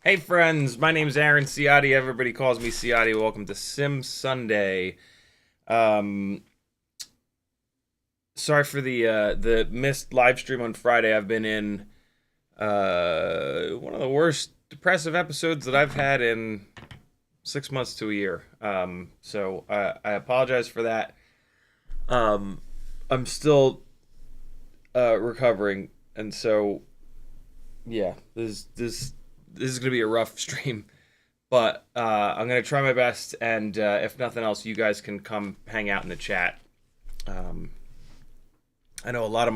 Hey friends, my name's Aaron Ciotti. Everybody calls me Ciotti. Welcome to Sim Sunday. Sorry for the missed live stream on Friday. I've been in one of the worst depressive episodes that I've had in 6 months to a year. So I apologize for that. I'm still recovering, and so yeah, this is going to be a rough stream, but I'm going to try my best, and if nothing else, you guys can come hang out in the chat. I know a lot of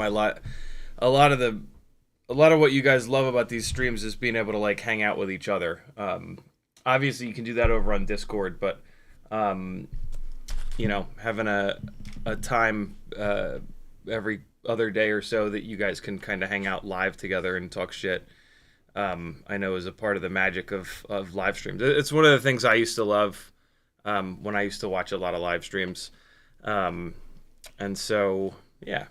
what you guys love about these streams is being able to like hang out with each other. Obviously, you can do that over on Discord, but you know, having a time every other day or so that you guys can kind of hang out live together and talk shit. I know is a part of the magic of live streams. It's one of the things I used to love when I used to watch a lot of live streams. And so, yeah.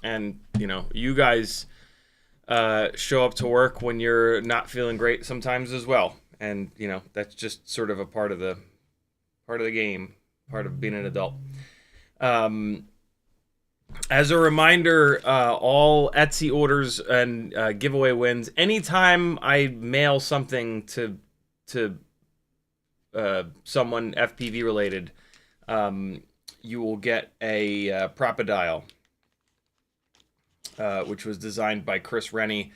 And, you know, you guys show up to work when you're not feeling great sometimes as well. And, you know, that's just sort of a part of the game, part of being an adult. As a reminder, all Etsy orders and giveaway wins, anytime I mail something to someone FPV related, you will get a Propodial, which was designed by Chris Rennie.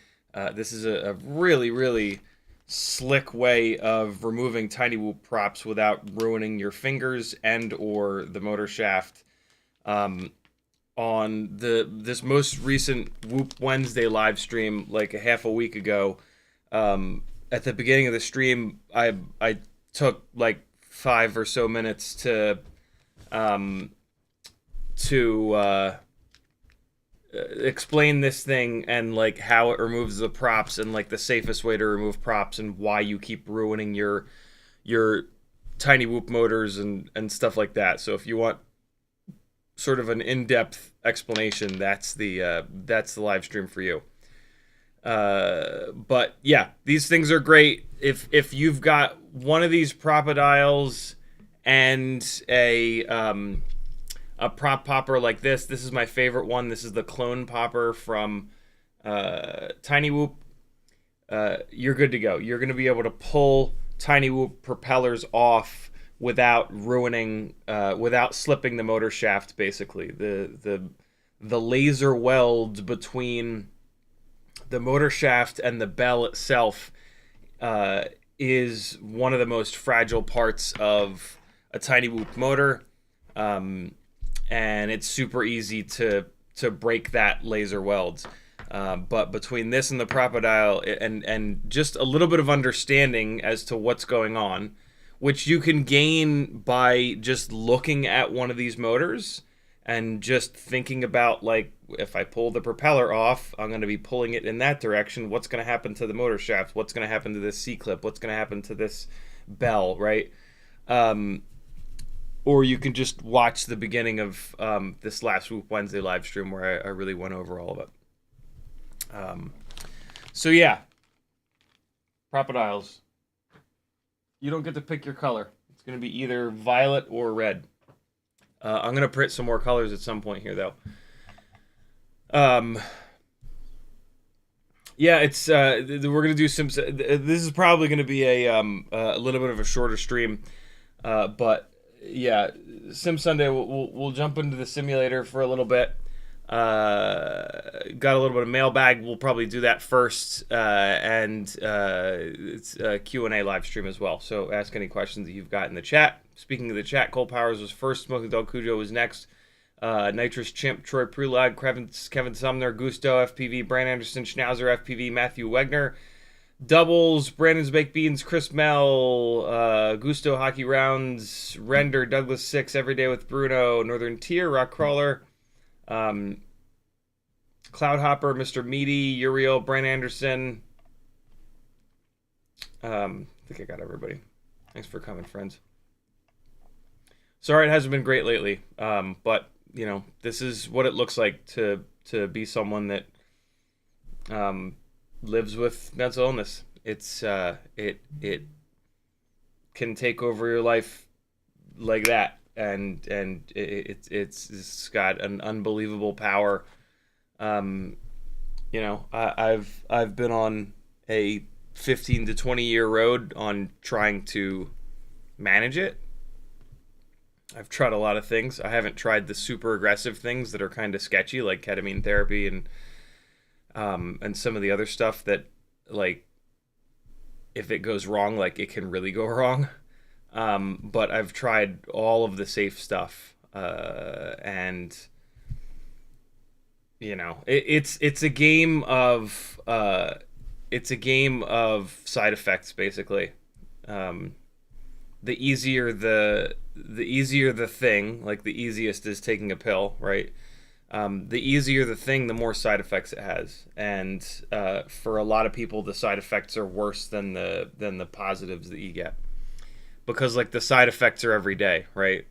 This is a really, really slick way of removing tiny whoop props without ruining your fingers and or the motor shaft. On this most recent Whoop Wednesday live stream, like a half a week ago, at the beginning of the stream, I took like 5 or so minutes to explain this thing and like how it removes the props and like the safest way to remove props and why you keep ruining your tiny whoop motors and stuff like that. So if you want sort of an in-depth explanation, that's the live stream for you. But yeah, these things are great. If you've got one of these propodials and a prop popper like this is my favorite one. This is the clone popper from Tiny Whoop. You're good to go. You're going to be able to pull Tiny Whoop propellers off without ruining, without slipping the motor shaft. Basically, the laser weld between the motor shaft and the bell itself is one of the most fragile parts of a Tiny Whoop motor, and it's super easy to break that laser weld. But between this and the propodial and just a little bit of understanding as to what's going on, which you can gain by just looking at one of these motors and just thinking about, like, if I pull the propeller off, I'm going to be pulling it in that direction. What's going to happen to the motor shaft? What's going to happen to this C-clip? What's going to happen to this bell, right? Or you can just watch the beginning of this last Whoop Wednesday live stream where I really went over all of it. So yeah, propodials. You don't get to pick your color. It's going to be either violet or red. I'm going to print some more colors at some point here, though. Yeah, it's we're going to do some. This is probably going to be a little bit of a shorter stream, but yeah, Sim Sunday. We'll jump into the simulator for a little bit. Got a little bit of mailbag. We'll probably do that first, and it's a Q&A live stream as well. So ask any questions that you've got in the chat. Speaking of the chat, Cole Powers was first. Smoking Dog Cujo was next. Nitrous Chimp, Troy Prulog, Kevin Sumner, Gusto FPV, Brand Anderson, Schnauzer FPV, Matthew Wegner. Doubles, Brandon's Baked Beans, Chris Mel, Gusto Hockey Rounds, Render, Douglas 6, Everyday with Bruno, Northern Tier, Rock Crawler, Cloud Hopper, Mr. Meaty, Uriel, Brand Anderson. I think I got everybody. Thanks for coming, friends. Sorry it hasn't been great lately, but you know, this is what it looks like to be someone that lives with mental illness. It's it can take over your life like that, and it's got an unbelievable power. You know, I've been on a 15 to 20 year road on trying to manage it. I've tried a lot of things. I haven't tried the super aggressive things that are kind of sketchy, like ketamine therapy and some of the other stuff that, like, if it goes wrong, like, it can really go wrong. But I've tried all of the safe stuff, and you know, it's a game of side effects, basically. The easier the thing, like the easiest is taking a pill, right? The easier the thing, the more side effects it has, and for a lot of people, the side effects are worse than the positives that you get, because like the side effects are every day, right?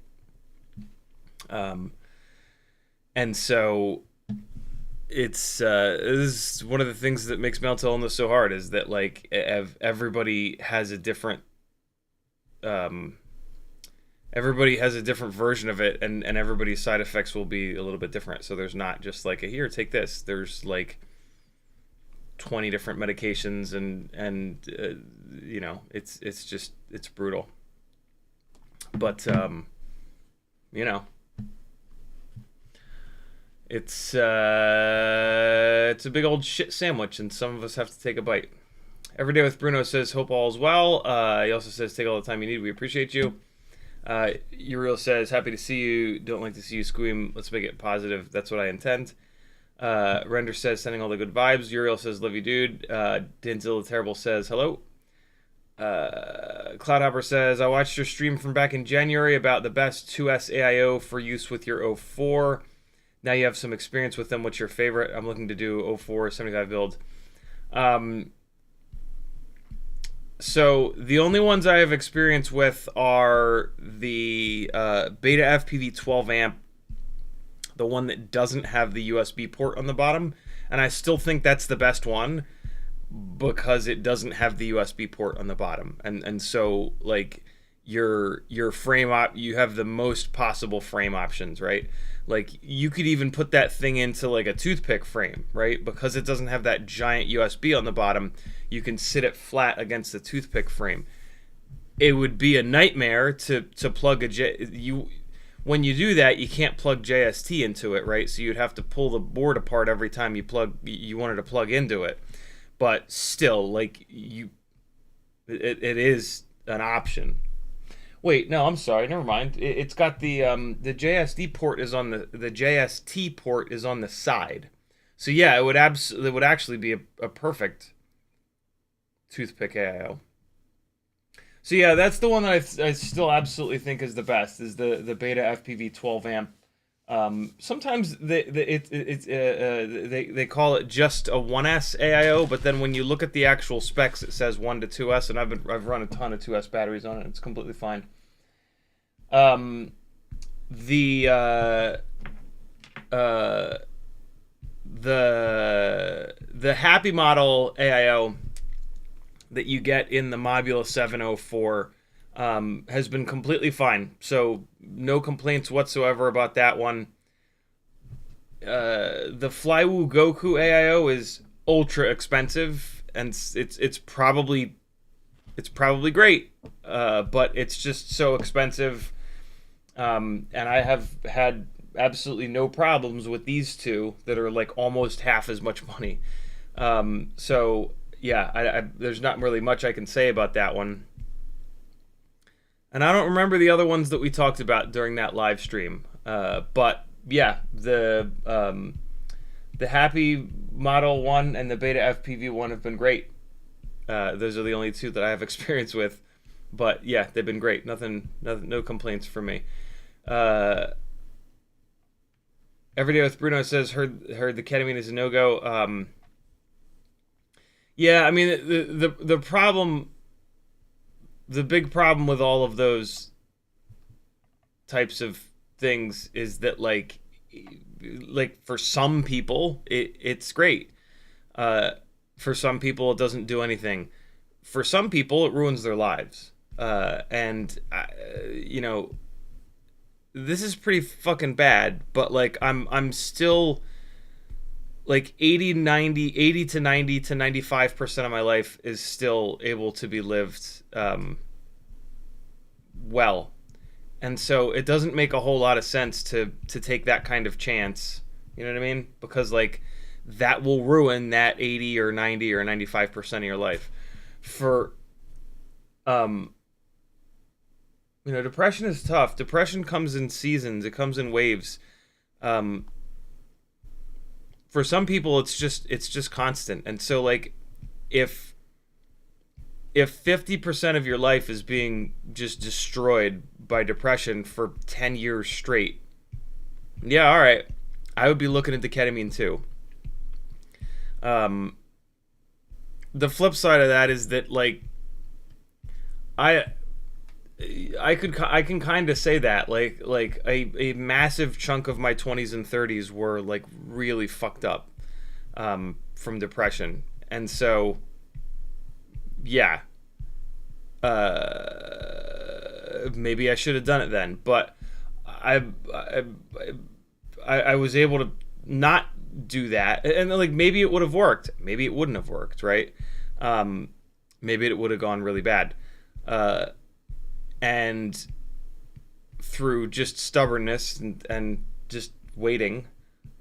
And so it's this is one of the things that makes mental illness so hard, is that like everybody has a different version of it, and everybody's side effects will be a little bit different. So there's not just like here, take this. There's like 20 different medications, and you know, it's brutal. But you know, it's a big old shit sandwich, and some of us have to take a bite. Everyday with Bruno says, hope all is well. He also says, take all the time you need. We appreciate you. Uriel says, happy to see you. Don't like to see you scream. Let's make it positive. That's what I intend. Render says, sending all the good vibes. Uriel says, love you, dude. Denzel the Terrible says, hello. Cloudhopper says, I watched your stream from back in January about the best 2S AIO for use with your 04. Now you have some experience with them. What's your favorite? I'm looking to do 04 75 build. Um, so the only ones I have experience with are the BetaFPV 12 amp, the one that doesn't have the USB port on the bottom, and I still think that's the best one because it doesn't have the USB port on the bottom, and so like your frame you have the most possible frame options, right? Like you could even put that thing into like a toothpick frame, right? Because it doesn't have that giant USB on the bottom, you can sit it flat against the toothpick frame. It would be a nightmare to plug when you do that, you can't plug JST into it, right? So you'd have to pull the board apart every time you wanted to plug into it. But still, like it is an option. Wait, no, I'm sorry. Never mind. It's got the JST port is on the JST port is on the side. So yeah, it would actually be a perfect toothpick AIO. So yeah, that's the one that I still absolutely think is the best. Is the BetaFPV 12 amp. Sometimes they call it just a 1S AIO, but then when you look at the actual specs, it says 1 to 2S, and I've run a ton of 2S batteries on it. It's completely fine. The Happy Model AIO that you get in the Mobula 704 has been completely fine. So no complaints whatsoever about that one. The Flywoo Goku AIO is ultra expensive, and it's probably great, but it's just so expensive. And I have had absolutely no problems with these two that are like almost half as much money. So yeah, there's not really much I can say about that one. And I don't remember the other ones that we talked about during that live stream. But yeah, the Happy Model 1 and the BetaFPV 1 have been great. Those are the only two that I have experience with. But yeah, they've been great. No complaints from me. Every Day with Bruno says heard the ketamine is a no-go. Yeah, I mean the problem, the big problem with all of those types of things is that like for some people it's great. For some people it doesn't do anything. For some people it ruins their lives. And you know, this is pretty fucking bad, but like I'm still like 80 to 90 to 95% of my life is still able to be lived well. And so it doesn't make a whole lot of sense to take that kind of chance. You know what I mean? Because like that will ruin that 80 or 90 or 95% of your life. For you know, depression is tough. Depression comes in seasons. It comes in waves. For some people it's just constant. And so like if 50% of your life is being just destroyed by depression for 10 years straight, yeah, all right, I would be looking into ketamine too. The flip side of that is that like I can kind of say that like a massive chunk of my 20s and 30s were like really fucked up from depression, and so yeah, maybe I should have done it then, but I was able to not do that, and like maybe it would have worked, maybe it wouldn't have worked, right? Maybe it would have gone really bad. And through just stubbornness and just waiting,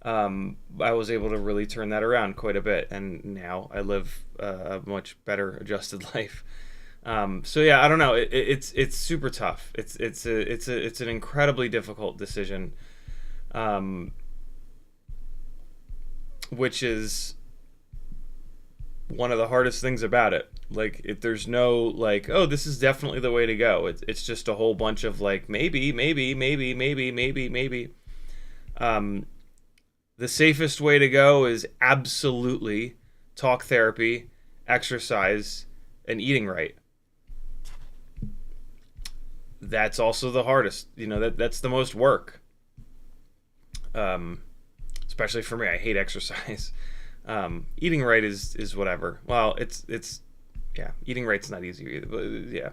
I was able to really turn that around quite a bit, and now I live a much better adjusted life. So yeah, I don't know. It's super tough. It's an incredibly difficult decision, which is one of the hardest things about it. Like, there's no like, oh, this is definitely the way to go. It's just a whole bunch of like maybe. the safest way to go is absolutely talk therapy, exercise, and eating right. That's also the hardest. You know, that's the most work. Especially for me, I hate exercise. Eating right is whatever. Well, it's yeah, eating right's not easy either. But yeah.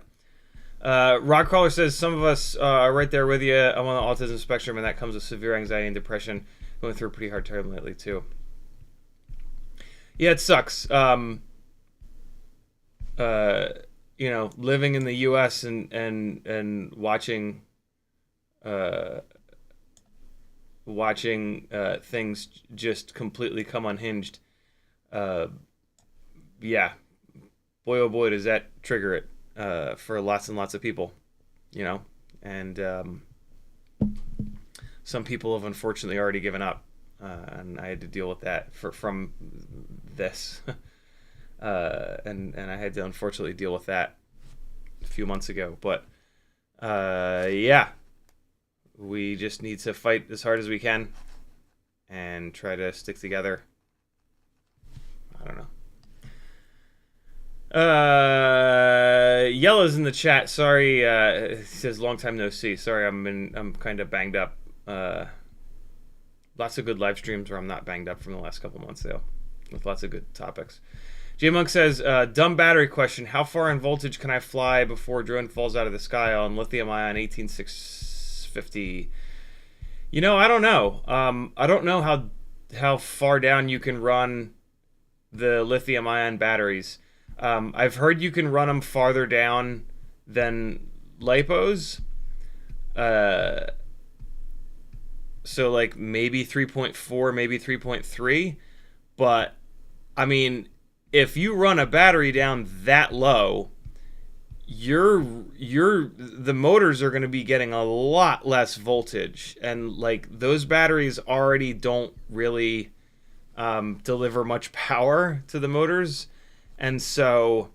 Rockcrawler says some of us are right there with you. I'm on the autism spectrum, and that comes with severe anxiety and depression. Going through a pretty hard time lately too. Yeah, it sucks. You know, living in the U.S. and watching things just completely come unhinged. Yeah, boy oh boy does that trigger it for lots and lots of people, you know, and some people have unfortunately already given up, and I had to deal with that from this. And I had to unfortunately deal with that a few months ago. But yeah, we just need to fight as hard as we can and try to stick together. I don't know. Yellow's in the chat. Sorry, he says long time no see. Sorry, I'm kind of banged up. Lots of good live streams where I'm not banged up from the last couple months though, with lots of good topics. J Monk says, dumb battery question. How far in voltage can I fly before drone falls out of the sky on lithium-ion 18650? You know, I don't know. I don't know how far down you can run the lithium-ion batteries. I've heard you can run them farther down than lipos. So like maybe 3.4, maybe 3.3. But, I mean, if you run a battery down that low, the motors are going to be getting a lot less voltage, and like those batteries already don't really deliver much power to the motors, and so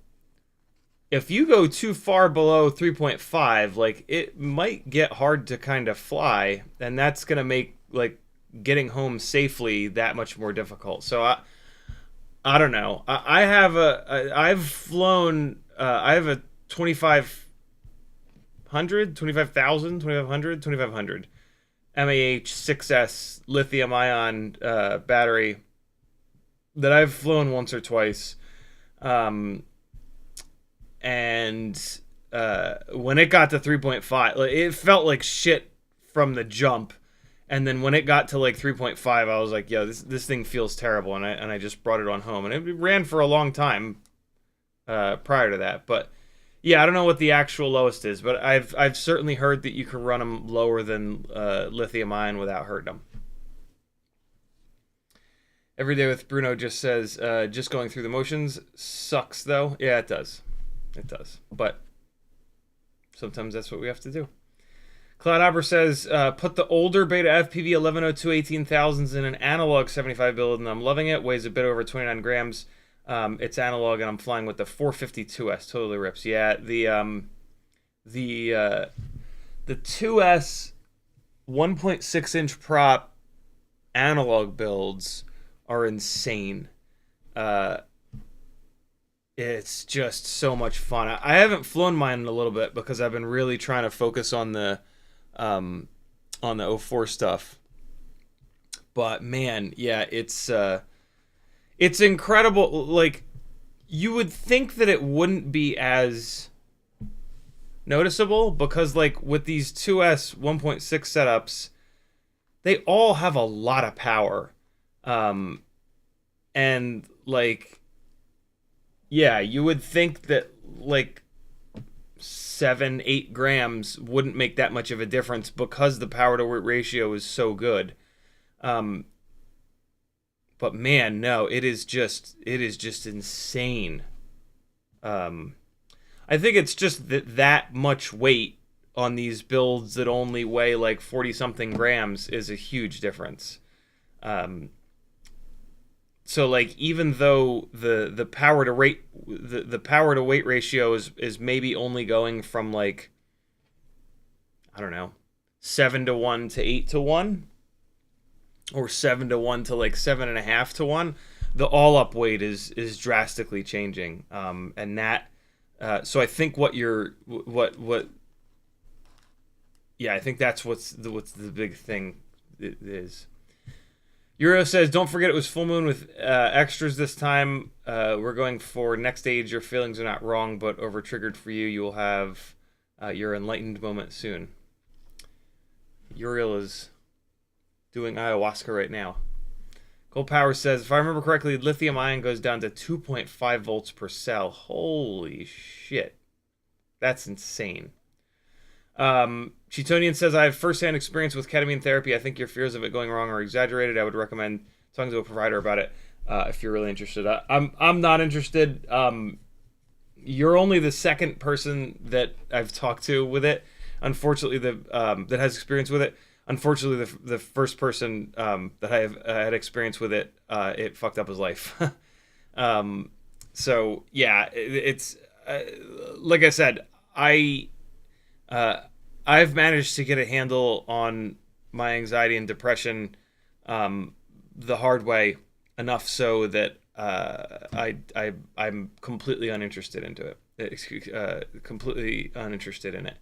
if you go too far below 3.5, like it might get hard to kind of fly, and that's going to make like getting home safely that much more difficult. So I don't know. I've flown, I have a 2500 MAH 6S lithium ion battery that I've flown once or twice. And when it got to 3.5, like, it felt like shit from the jump. And then when it got to like 3.5, I was like, yo, this thing feels terrible. And I just brought it on home. And it ran for a long time prior to that. But yeah, I don't know what the actual lowest is. But I've certainly heard that you can run them lower than lithium ion without hurting them. Every Day with Bruno just says, just going through the motions sucks, though. Yeah, it does. It does. But sometimes that's what we have to do. Cloud Opera says, put the older BetaFPV 1102 18,000s in an analog 75 build, and I'm loving it. Weighs a bit over 29 grams. It's analog, and I'm flying with the 452S. Totally rips. Yeah, the 2S 1.6-inch prop analog builds are insane. It's just so much fun. I haven't flown mine in a little bit because I've been really trying to focus on the 04 stuff. But man, yeah, it's incredible. Like, you would think that it wouldn't be as noticeable because like with these 2S 1.6 setups, they all have a lot of power. And like, yeah, you would think that like 7-8 grams wouldn't make that much of a difference because the power to weight ratio is so good. But man, no, it is just insane. I think it's just that much weight on these builds that only weigh like 40 something grams is a huge difference. So like, even though the power to weight ratio is maybe only going from like, I don't know, 7-to-1 to 8-to-1, or 7-1 to like 7.5-1, the all-up weight is drastically changing, and that. So I think yeah, I think that's what's the big thing is. Euro says, don't forget it was full moon with extras this time. We're going for next stage. Your feelings are not wrong, but over triggered for you. You will have your enlightened moment soon. Uriel is doing ayahuasca right now. Gold Power says, if I remember correctly, lithium ion goes down to 2.5 volts per cell. Holy shit. That's insane. Cheetonian says, I have first-hand experience with ketamine therapy. I think your fears of it going wrong are exaggerated. I would recommend talking to a provider about it if you're really interested. I'm not interested. You're only the second person that I've talked to with it. Unfortunately, that has experience with it. Unfortunately, the first person that I have had experience with it, it fucked up his life. So yeah, it's like I said, I've managed to get a handle on my anxiety and depression the hard way, enough so that I'm completely uninterested into it. Completely uninterested in it.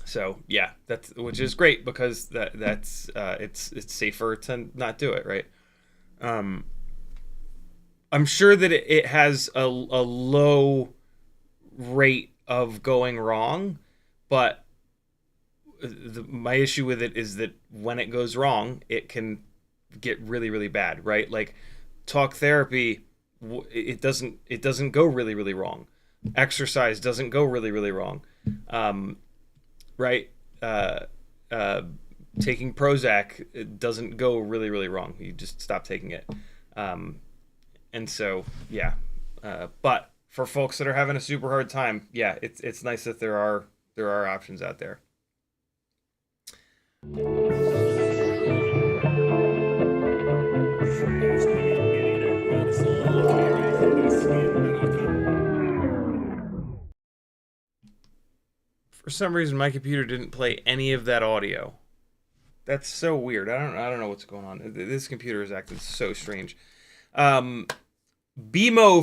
So yeah, which is great because that's it's safer to not do it, right? I'm sure that it has a low rate of going wrong, but my issue with it is that when it goes wrong, it can get really, really bad, right? Like talk therapy, it doesn't go really, really wrong. Exercise doesn't go really, really wrong, right? Taking Prozac, it doesn't go really, really wrong. You just stop taking it, and so yeah, but for folks that are having a super hard time, yeah, it's nice that there are options out there. For some reason, my computer didn't play any of that audio. That's so weird. I don't know what's going on. This computer is acting so strange. BMO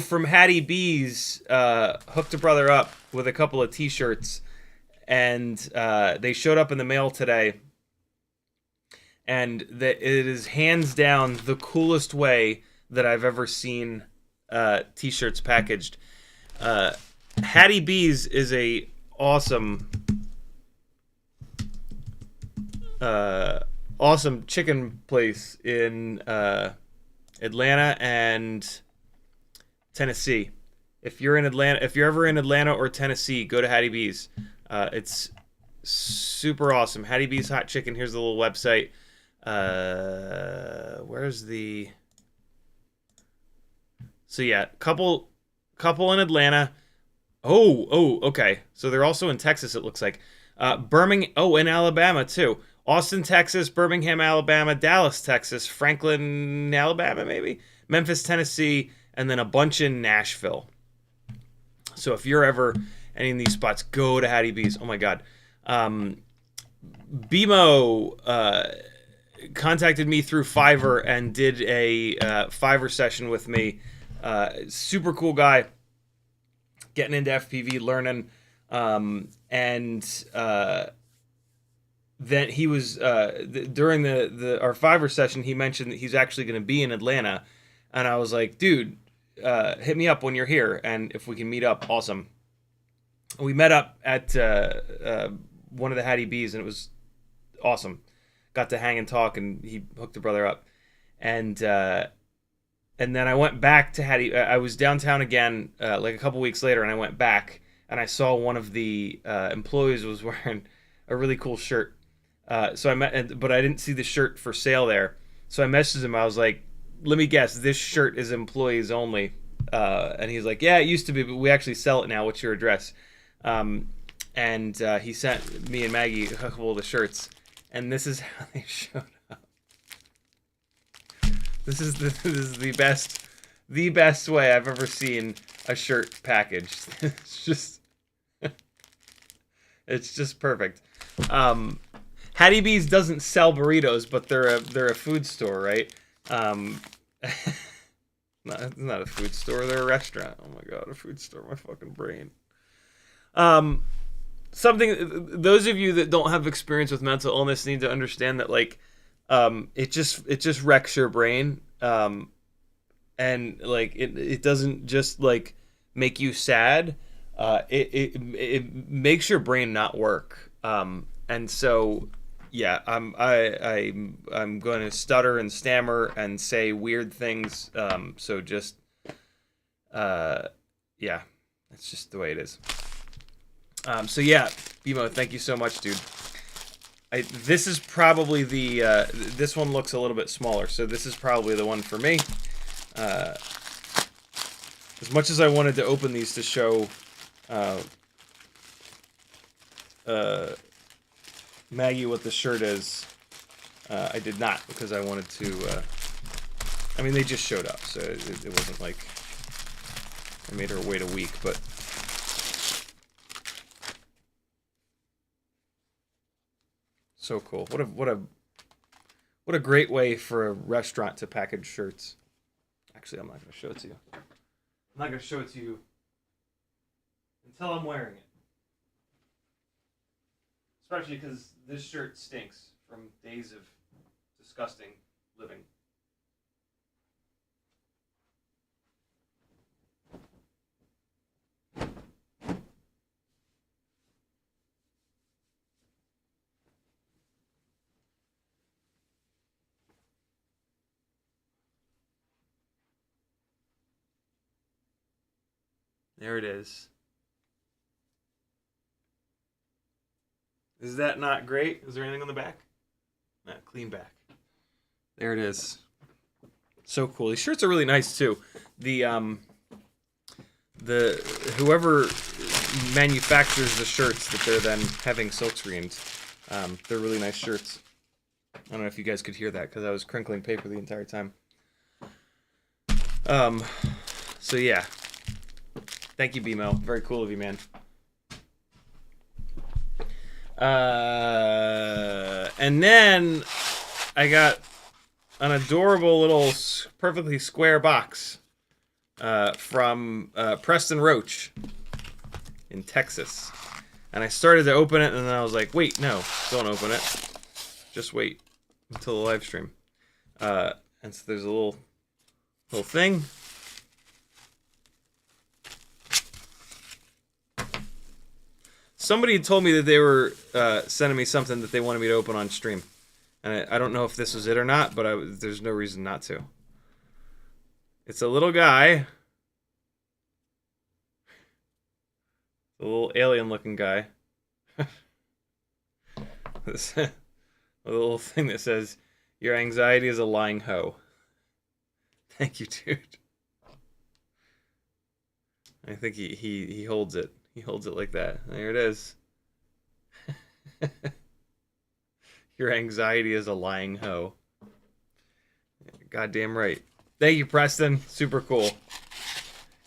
from Hattie B's hooked a brother up with a couple of t-shirts, and they showed up in the mail today, and it is hands down the coolest way that I've ever seen t-shirts packaged. Hattie B's is a awesome chicken place in Atlanta and Tennessee. If you're ever in Atlanta or Tennessee, go to Hattie B's. It's super awesome. Hattie B's hot chicken. Here's the little website. Where's the? So yeah, couple in Atlanta. Oh, okay. So they're also in Texas, it looks like. Birmingham. Oh, in Alabama too. Austin, Texas, Birmingham, Alabama, Dallas, Texas, Franklin, Alabama, maybe, Memphis, Tennessee, and then a bunch in Nashville. So if you're ever any of these spots, go to Hattie B's. Oh my God. BMO contacted me through Fiverr and did a Fiverr session with me. Super cool guy, getting into FPV, learning, and then he was during our Fiverr session, he mentioned that he's actually going to be in Atlanta, and I was like, dude, hit me up when you're here, and if we can meet up, awesome. We met up at one of the Hattie B's, and it was awesome. Got to hang and talk, and he hooked the brother up, and then I went back to Hattie. I was downtown again, like a couple weeks later, and I went back, and I saw one of the employees was wearing a really cool shirt. So I met, but I didn't see the shirt for sale there. So I messaged him. I was like, "Let me guess, this shirt is employees only." And he's like, "Yeah, it used to be, but we actually sell it now. What's your address?" And he sent me and Maggie a couple of the shirts, and this is how they showed up. This is the best way I've ever seen a shirt packaged. It's just perfect. Hattie B's doesn't sell burritos, but they're a food store, right? Not a food store. They're a restaurant. Oh my god, a food store. My fucking brain. Something. Those of you that don't have experience with mental illness need to understand that like, it just wrecks your brain. And like it doesn't just like make you sad. It makes your brain not work. And so yeah, I'm going to stutter and stammer and say weird things. So just yeah, that's just the way it is. So yeah, Bimo, thank you so much, dude. This is probably the this one looks a little bit smaller, so this is probably the one for me. As much as I wanted to open these to show Maggie what the shirt is, I did not, because I wanted to, I mean, they just showed up, so it wasn't like I made her wait a week, but so cool. What a great way for a restaurant to package shirts. Actually, I'm not going to show it to you. I'm not going to show it to you until I'm wearing it. Especially because this shirt stinks from days of disgusting living. There it is. Is that not great? Is there anything on the back? Not clean back. There it is. So cool. These shirts are really nice too. The whoever manufactures the shirts that they're then having silkscreened, they're really nice shirts. I don't know if you guys could hear that because I was crinkling paper the entire time. So yeah. Thank you, BMO. Very cool of you, man. And then I got an adorable little perfectly square box from Preston Roach in Texas. And I started to open it, and then I was like, wait, no, don't open it. Just wait until the live stream. And so there's a little thing. Somebody told me that they were sending me something that they wanted me to open on stream. And I don't know if this was it or not, but there's no reason not to. It's a little guy. A little alien-looking guy. A little thing that says, "Your anxiety is a lying hoe." Thank you, dude. I think he holds it. He holds it like that. There it is. Your anxiety is a lying hoe. Goddamn right. Thank you, Preston. Super cool.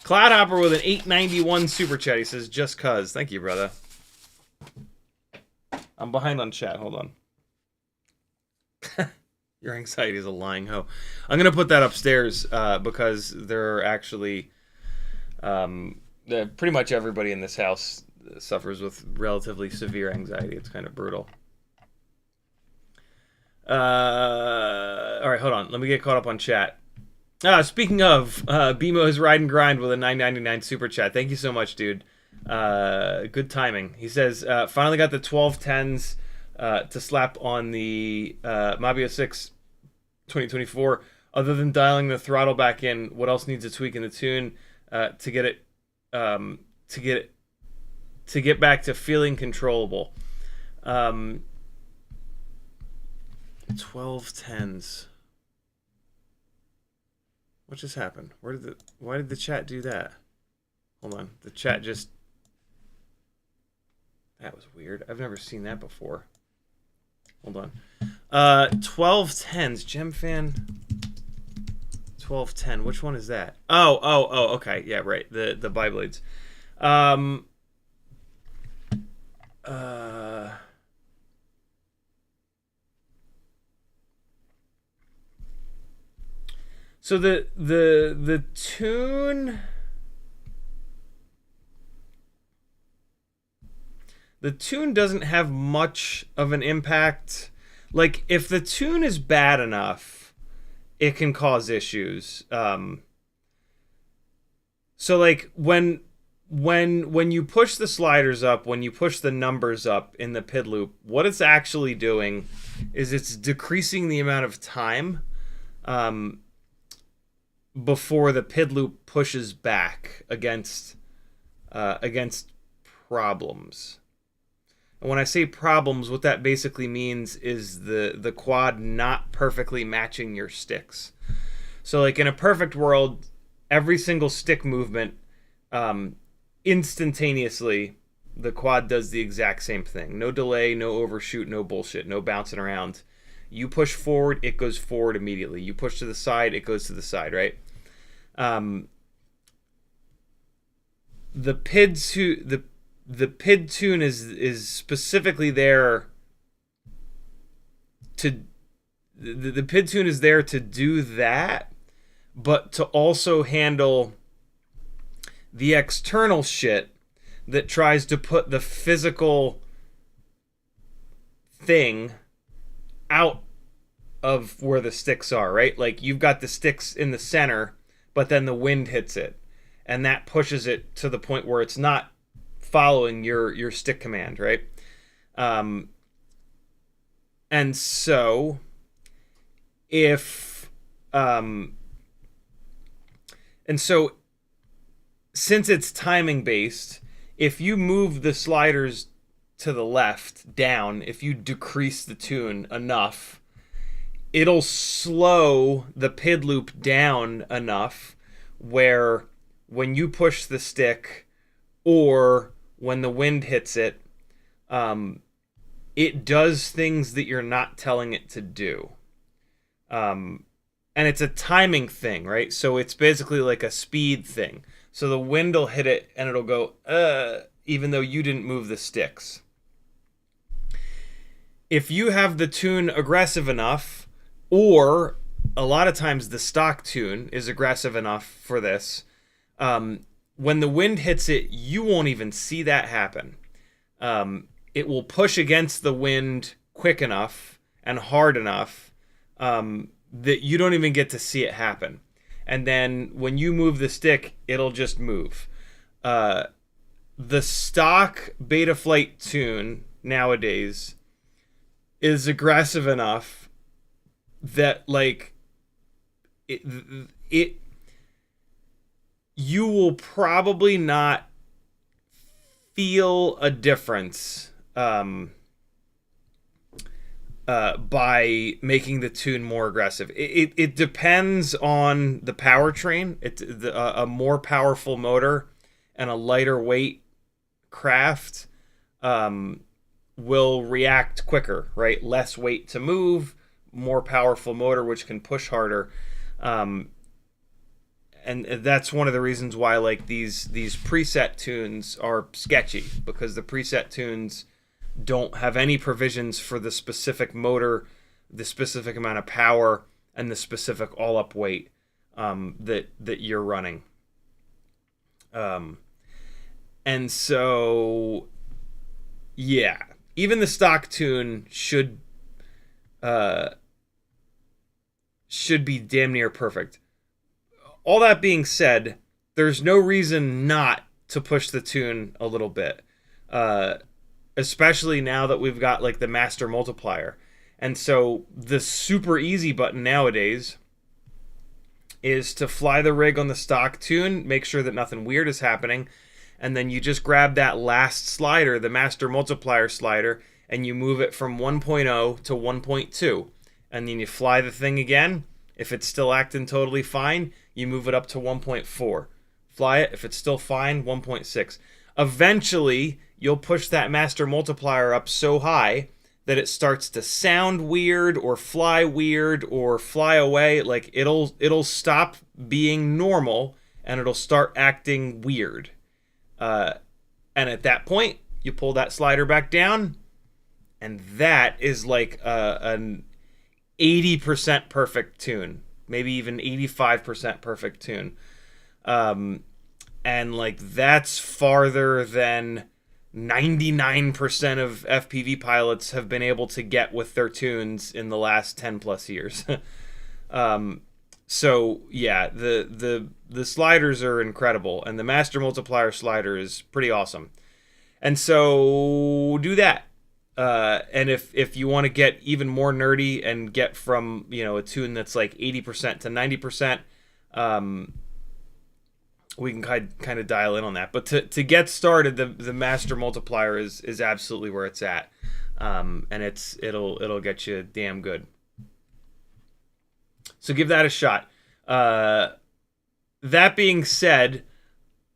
Cloudhopper with an 891 super chat. He says, just cuz. Thank you, brother. I'm behind on chat. Hold on. Your anxiety is a lying hoe. I'm going to put that upstairs because there are actually... pretty much everybody in this house suffers with relatively severe anxiety. It's kind of brutal. All right, hold on. Let me get caught up on chat. Speaking of, BMO's Ride and Grind with a $9.99 super chat. Thank you so much, dude. Good timing. He says, finally got the 1210s to slap on the Mabio 6 2024. Other than dialing the throttle back in, what else needs a tweak in the tune to get it to get back to feeling controllable? 1210s. What just happened? Why did the chat do that? Hold on. The chat just... That was weird. I've never seen that before. Hold on. 1210s. GemFan 1210. Which one is that? Oh, okay. Yeah, right. The Biblades. So the tune, doesn't have much of an impact. Like, if the tune is bad enough, it can cause issues. So like when you push the sliders up, when you push the numbers up in the PID loop, what it's actually doing is it's decreasing the amount of time before the PID loop pushes back against problems. And when I say problems, what that basically means is the quad not perfectly matching your sticks. So like in a perfect world, every single stick movement, instantaneously, the quad does the exact same thing. No delay, no overshoot, no bullshit, no bouncing around. You push forward, it goes forward immediately. You push to the side, it goes to the side, right? The PID tune is specifically there to the PID tune is there to do that, but to also handle the external shit that tries to put the physical thing out of where the sticks are, right? Like, you've got the sticks in the center, but then the wind hits it, and that pushes it to the point where it's not following your stick command, right? And so since it's timing based, if you move the sliders to the left down, if you decrease the tune enough, it'll slow the PID loop down enough where when you push the stick or when the wind hits it, it does things that you're not telling it to do. And it's a timing thing, right? So it's basically like a speed thing. So the wind will hit it and it'll go, even though you didn't move the sticks. If you have the tune aggressive enough, or a lot of times the stock tune is aggressive enough for this, when the wind hits it, you won't even see that happen. It will push against the wind quick enough and hard enough that you don't even get to see it happen. And then when you move the stick, it'll just move. The stock Betaflight tune nowadays is aggressive enough that, like, it you will probably not feel a difference by making the tune more aggressive. It depends on the powertrain. A more powerful motor and a lighter weight craft will react quicker, right? Less weight to move, more powerful motor, which can push harder. And that's one of the reasons why, like, these preset tunes are sketchy, because the preset tunes don't have any provisions for the specific motor, the specific amount of power, and the specific all-up weight that you're running. And so, yeah, even the stock tune should be damn near perfect. All that being said, there's no reason not to push the tune a little bit. Especially now that we've got, like, the master multiplier. And so the super easy button nowadays is to fly the rig on the stock tune, make sure that nothing weird is happening, and then you just grab that last slider, the master multiplier slider, and you move it from 1.0 to 1.2. And then you fly the thing again. If it's still acting totally fine, you move it up to 1.4. Fly it. If it's still fine, 1.6. Eventually, you'll push that master multiplier up so high that it starts to sound weird or fly away. Like, it'll stop being normal and it'll start acting weird. And at that point, you pull that slider back down, and that is like an 80% perfect tune. maybe even 85% perfect tune. And like that's farther than 99% of FPV pilots have been able to get with their tunes in the last 10 plus years. So yeah, the sliders are incredible, and the master multiplier slider is pretty awesome. And so do that. And if you want to get even more nerdy and get from, you know, a tune that's like 80% to 90%, we can kind of dial in on that. But to get started, the master multiplier is absolutely where it's at, and it'll get you damn good. So give that a shot. That being said,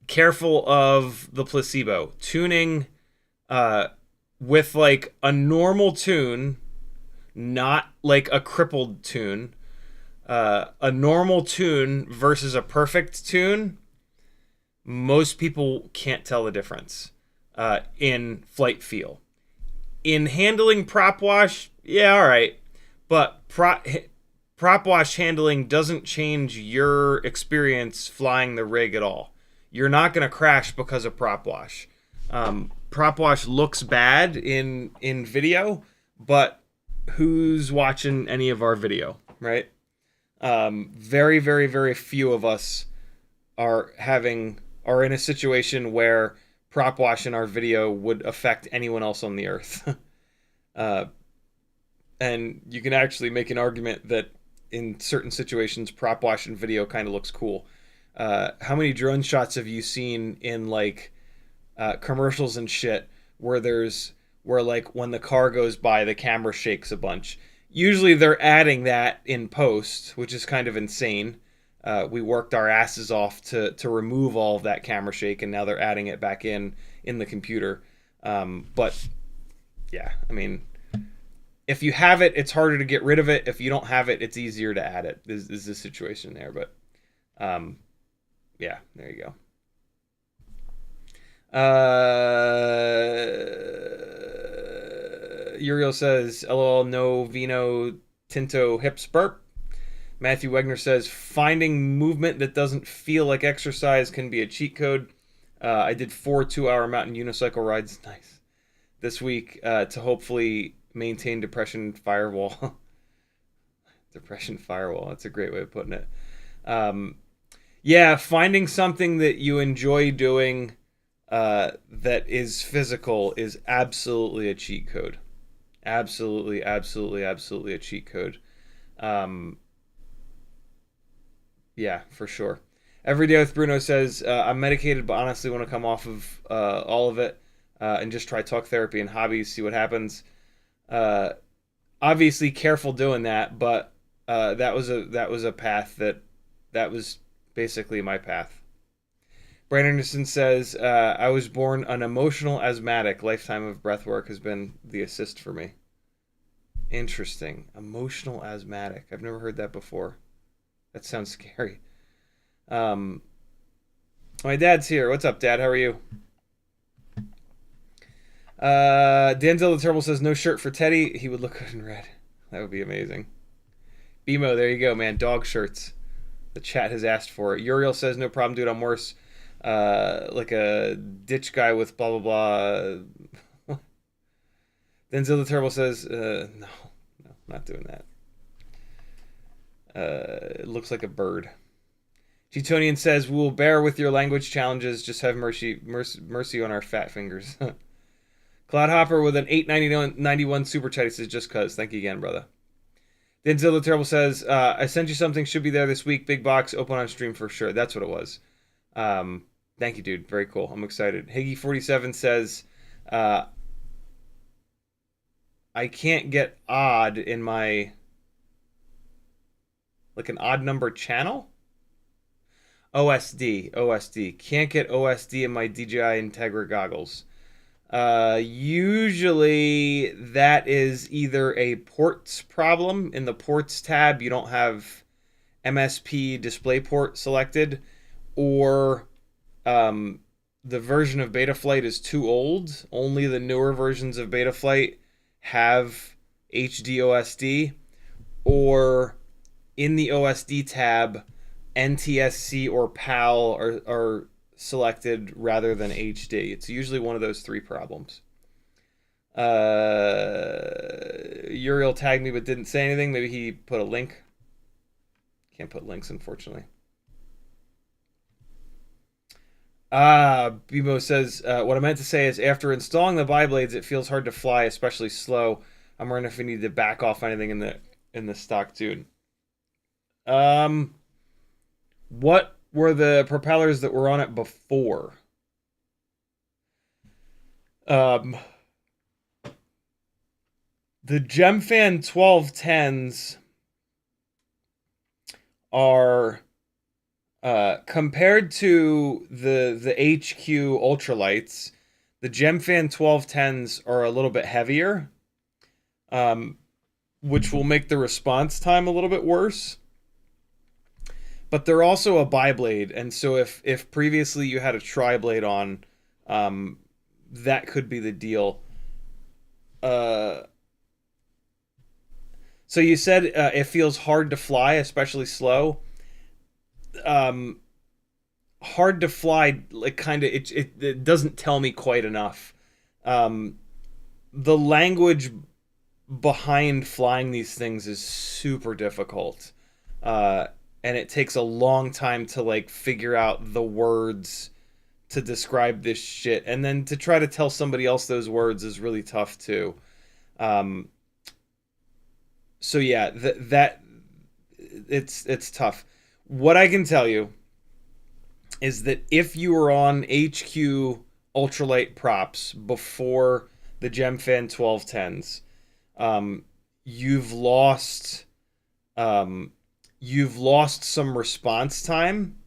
careful of the placebo tuning. With like a normal tune, not like a crippled tune, a normal tune versus a perfect tune, most people can't tell the difference in flight feel. In handling prop wash, yeah, all right, but prop wash handling doesn't change your experience flying the rig at all. You're not going to crash because of prop wash. Prop wash looks bad in video, but who's watching any of our video, right? Very, very, very few of us are in a situation where prop wash in our video would affect anyone else on the earth. And you can actually make an argument that in certain situations, prop wash in video kind of looks cool. How many drone shots have you seen in like commercials and shit where like when the car goes by, the camera shakes a bunch? Usually they're adding that in post, which is kind of insane. We worked our asses off to remove all of that camera shake, and now they're adding it back in the computer. But yeah, I mean, if you have it, it's harder to get rid of it. If you don't have it, it's easier to add it. This is the situation there, but yeah, there you go. Uriel says, LOL, no vino tinto hips burp. Matthew Wegner says, finding movement that doesn't feel like exercise can be a cheat code. I did 4 2-hour mountain unicycle rides, nice, this week to hopefully maintain depression firewall. Depression firewall, that's a great way of putting it. Yeah, finding something that you enjoy doing that is physical is absolutely a cheat code. Absolutely, absolutely, absolutely a cheat code. Yeah, for sure. Every Day with Bruno says, I'm medicated, but honestly want to come off of all of it and just try talk therapy and hobbies, see what happens. Obviously, careful doing that, but that was a path that was basically my path. Brandon Anderson says, I was born an emotional asthmatic. Lifetime of breath work has been the assist for me. Interesting. Emotional asthmatic. I've never heard that before. That sounds scary. My dad's here. What's up, Dad? How are you? Denzel the Turtle says, no shirt for Teddy. He would look good in red. That would be amazing. BMO, there you go, man. Dog shirts. The chat has asked for it. Uriel says, no problem, dude. I'm worse. Like a ditch guy with blah, blah, blah. Denzel the Turtle says, no, not doing that. It looks like a bird. Cheetonian says, we will bear with your language challenges. Just have mercy on our fat fingers. Cloudhopper with an $8.91 super chat. He says, just cuz. Thank you again, brother. Denzel the Terrible says, I sent you something. Should be there this week. Big box. Open on stream for sure. That's what it was. Thank you, dude. Very cool. I'm excited. Higgy47 says, I can't get odd in my... like an odd number channel? OSD. Can't get OSD in my DJI Integra goggles. Usually that is either a ports problem. In the ports tab, you don't have MSP DisplayPort selected, or the version of Betaflight is too old. Only the newer versions of Betaflight have HD OSD, or in the OSD tab, NTSC or PAL are selected rather than HD. It's usually one of those three problems. Uriel tagged me but didn't say anything. Maybe he put a link. Can't put links, unfortunately. Bimo says, what I meant to say is after installing the bi-blades, it feels hard to fly, especially slow. I'm wondering if we need to back off anything in the stock tune. What were the propellers that were on it before? The Gemfan 1210s are compared to the HQ ultralights. The Gemfan 1210s are a little bit heavier, which will make the response time a little bit worse. But they're also a bi-blade, and so if previously you had a tri-blade on, that could be the deal. So you said it feels hard to fly, especially slow. Hard to fly, like kind of it doesn't tell me quite enough. The language behind flying these things is super difficult, and it takes a long time to like figure out the words to describe this shit, and then to try to tell somebody else those words is really tough too. So yeah, that it's tough. What I can tell you is that if you were on HQ ultralight props before the Gemfan 1210s, you've lost some response time,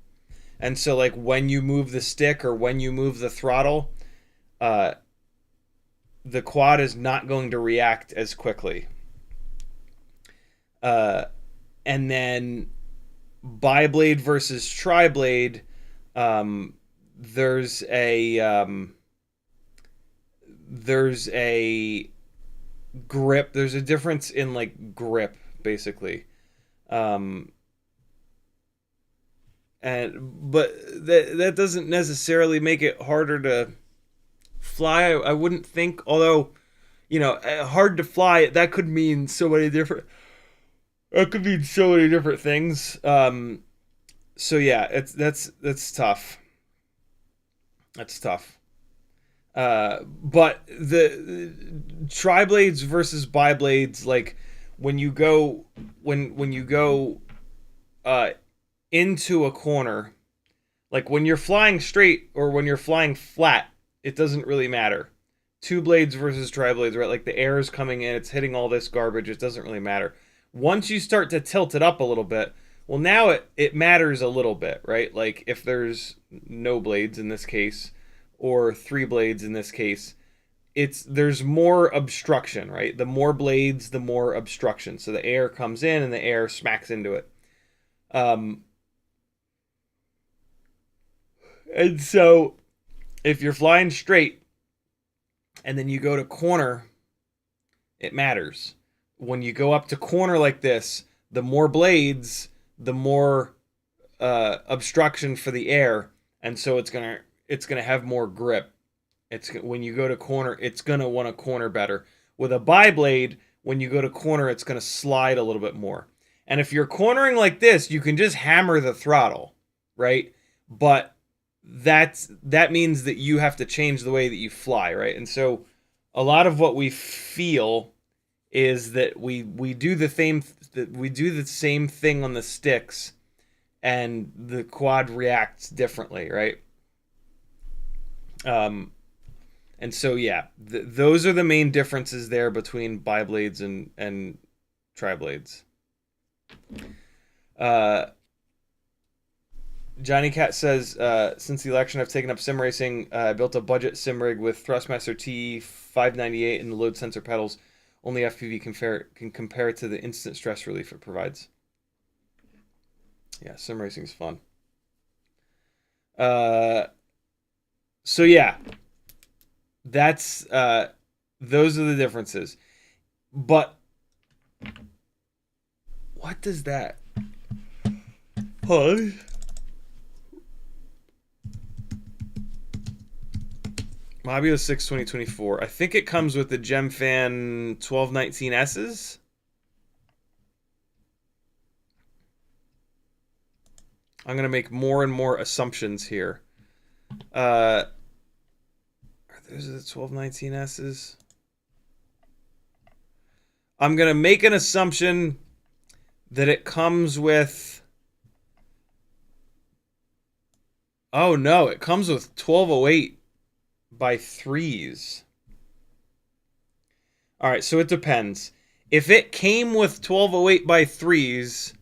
and so like when you move the stick or when you move the throttle, the quad is not going to react as quickly. And then bi-blade versus tri-blade, there's a grip. There's a difference in like grip, basically. But that doesn't necessarily make it harder to fly. I wouldn't think, although, you know, hard to fly, that could mean so many different. It could mean so many different things. So yeah, that's tough. That's tough. But the tri-blades versus bi-blades, like when you go into a corner, like when you're flying straight or when you're flying flat, it doesn't really matter. Two blades versus tri-blades, right? Like the air is coming in, it's hitting all this garbage, it doesn't really matter. Once you start to tilt it up a little bit, well, now it matters a little bit, right? Like if there's no blades in this case, or three blades in this case, there's more obstruction, right? The more blades, the more obstruction. So the air comes in and the air smacks into it. And so if you're flying straight and then you go to corner, it matters. When you go up to corner like this, the more blades, the more obstruction for the air, and so it's gonna have more grip. When you go to corner, it's gonna want to corner better. With a bi-blade, when you go to corner, it's gonna slide a little bit more. And if you're cornering like this, you can just hammer the throttle, right? But that means that you have to change the way that you fly, right? And so a lot of what we feel is that we do the same thing on the sticks, and the quad reacts differently, right? And so yeah, those are the main differences there between bi-blades and tri-blades. Johnny Cat says, since the election, I've taken up sim racing. I built a budget sim rig with Thrustmaster T598 and the load sensor pedals. Only FPV can compare it to the instant stress relief it provides. Yeah, sim racing is fun. So yeah, that's those are the differences. But what does that? Huh? Mobio 6 2024. I think it comes with the GemFan 1219Ss. I'm going to make more and more assumptions here. Are those the 1219Ss? I'm going to make an assumption that it comes with... Oh, no. It comes with 1208 by 3s. All right, so it depends. If it came with 1208 by 3s,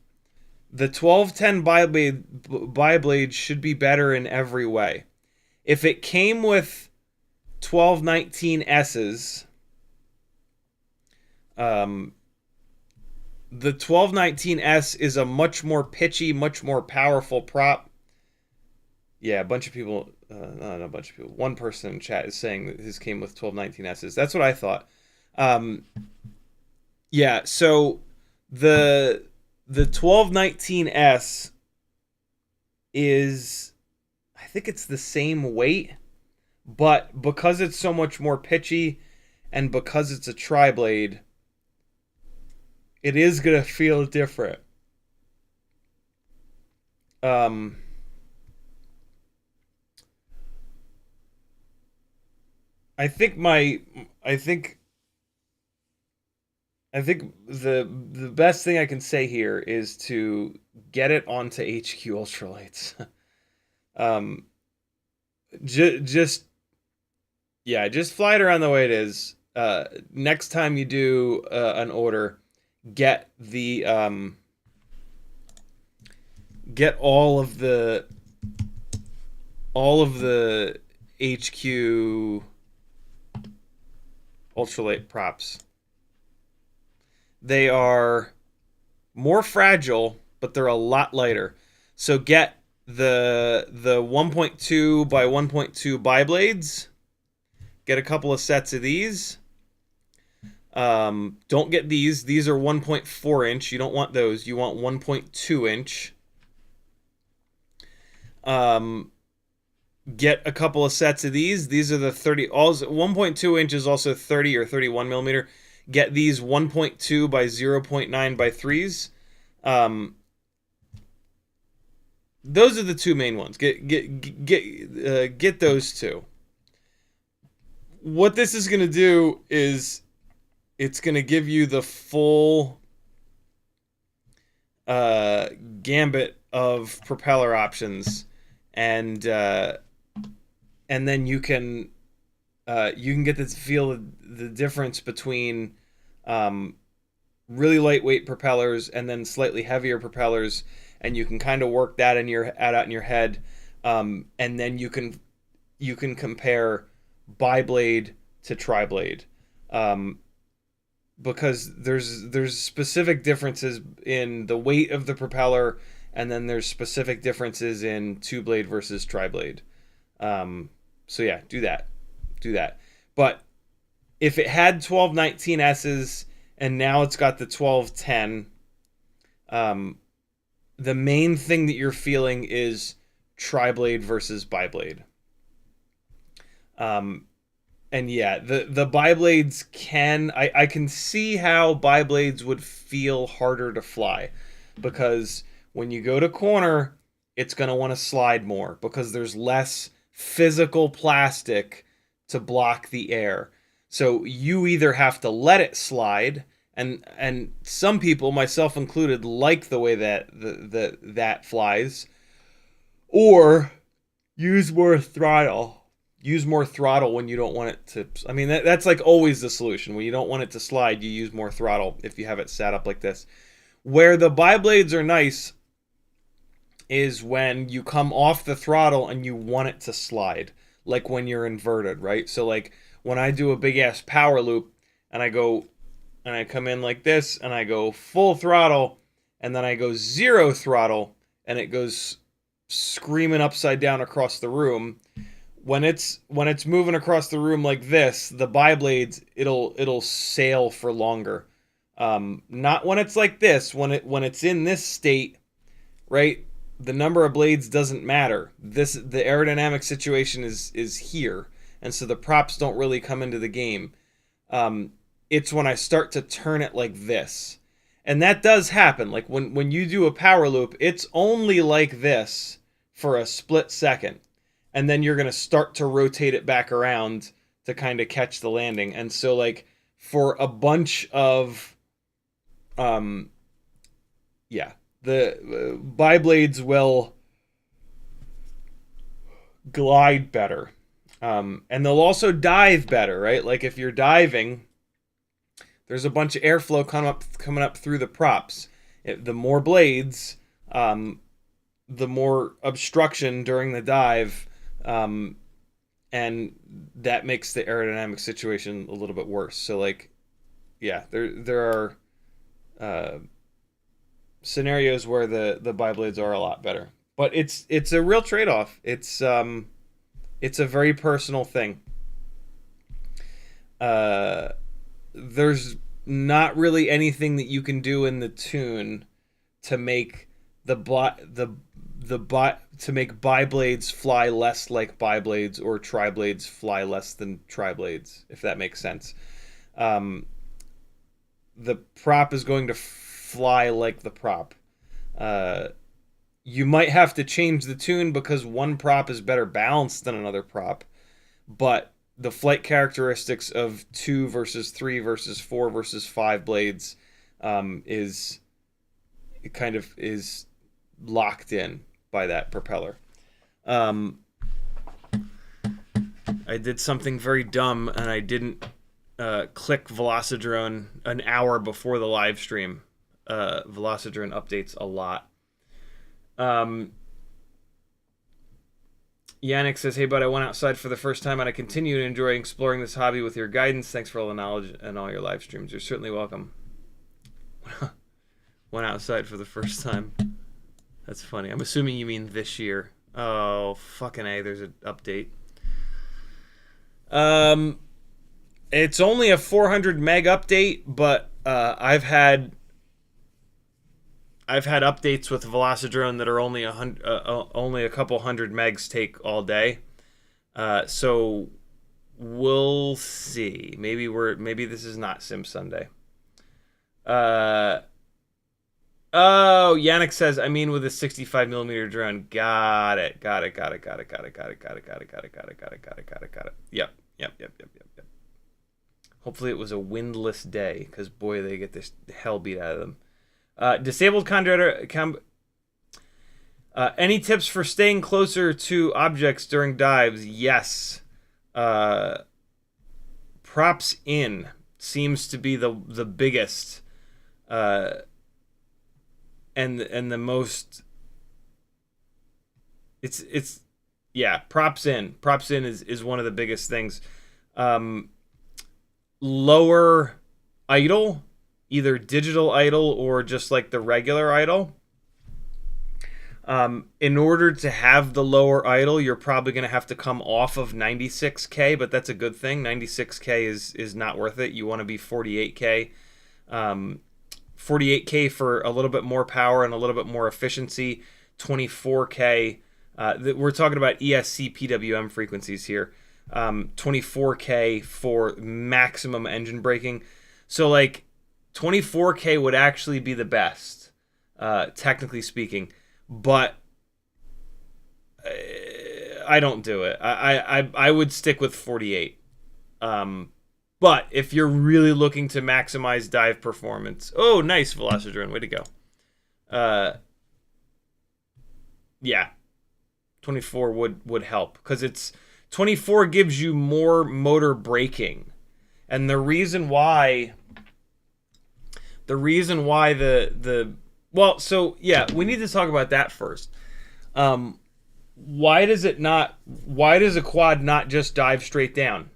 the 1210 bi-blade should be better in every way. If it came with 1219Ss, the 1219S is a much more pitchy, much more powerful prop. Yeah, a bunch of people, not a bunch of people, one person in chat is saying that his came with 1219Ss. That's what I thought. Yeah, so the 1219S is, I think it's the same weight, but because it's so much more pitchy and because it's a tri-blade, it is going to feel different. I think the best thing I can say here is to get it onto HQ ultralights. Just fly it around the way it is. Next time you do an order, get all of the HQ ultralight props. They are more fragile, but they're a lot lighter. So get the 1.2 by 1.2 bi-blades. Get a couple of sets of these. Don't get these. These are 1.4 inch. You don't want those. You want 1.2 inch. Get a couple of sets of these. These are the 30. 1.2 inch is also 30 or 31 millimeter. Get these 1.2 by 0.9 by 3s. Those are the two main ones. Get those two. What this is going to do is it's going to give you the full gambit of propeller options, and then you can get to feel the difference between really lightweight propellers and then slightly heavier propellers, and you can kind of work that out in your head, and then you can compare bi-blade to tri-blade, because there's specific differences in the weight of the propeller, and then there's specific differences in two-blade versus tri-blade. So yeah, do that. But if it had 1219Ss and now it's got the 1210, the main thing that you're feeling is tri-blade versus bi-blade. And yeah, the bi-blades I can see how bi-blades would feel harder to fly, because when you go to corner, it's going to want to slide more because there's less physical plastic to block the air. So you either have to let it slide, and some people, myself included, like the way that flies, or use more throttle. Use more throttle when you don't want it to... I mean, that's like always the solution. When you don't want it to slide, you use more throttle if you have it set up like this. Where the bi-blades are nice is when you come off the throttle and you want it to slide. Like when you're inverted, right? So like when I do a big-ass power loop and I go... and I come in like this and I go full throttle and then I go zero throttle and it goes screaming upside down across the room... When it's moving across the room like this, the bi-blades, it'll sail for longer. Not when it's like this. When it's in this state, right? the number of blades doesn't matter. The aerodynamic situation is here, and so the props don't really come into the game. It's when I start to turn it like this, and that does happen. Like when you do a power loop, it's only like this for a split second, and then you're gonna start to rotate it back around to kind of catch the landing. And so like for a bunch of the biblades will glide better, and they'll also dive better, right? Like if you're diving, there's a bunch of airflow coming up through the props. The more blades, the more obstruction during the dive, and that makes the aerodynamic situation a little bit worse. So like, yeah, there are scenarios where the biblades are a lot better, but it's a real trade-off. It's a very personal thing. There's not really anything that you can do in the tune to make to make biblades fly less like biblades or triblades fly less than triblades, if that makes sense. The prop is going to fly like the prop. You might have to change the tune because one prop is better balanced than another prop, but the flight characteristics of 2 versus 3 versus 4 versus 5 blades is locked in by that propeller. I did something very dumb, and I didn't click Velocidrone an hour before the live stream. Velocidrone updates a lot. Yannick says, hey, bud, I went outside for the first time, and I continue to enjoy exploring this hobby with your guidance. Thanks for all the knowledge and all your live streams. You're certainly welcome. Went outside for the first time. That's funny. I'm assuming you mean this year. Oh, fucking A, there's an update. It's only a 400 meg update, but I've had updates with Velocidrone that are only a couple hundred megs take all day. So we'll see. Maybe this is not Sim Sunday. Oh, Yannick says, I mean with a 65mm drone. Got it. Yep. Hopefully it was a windless day, because boy, they get this hell beat out of them. Disabled conductor. Any tips for staying closer to objects during dives? Yes. Props in seems to be the biggest and the most. It's props in is one of the biggest things. Lower idle, either digital idle or just like the regular idle. In order to have the lower idle, you're probably going to have to come off of 96K, but that's a good thing. 96K is not worth it. You want to be 48K. 48K for a little bit more power and a little bit more efficiency. 24K. We're talking about ESC PWM frequencies here. 24K for maximum engine braking. So like 24K would actually be the best, technically speaking. But I don't do it. I would stick with 48. But if you're really looking to maximize dive performance, oh, nice Velocidrone, way to go. 24 would help, because it's 24 gives you more motor braking, and the reason why we need to talk about that first. Why does a quad not just dive straight down,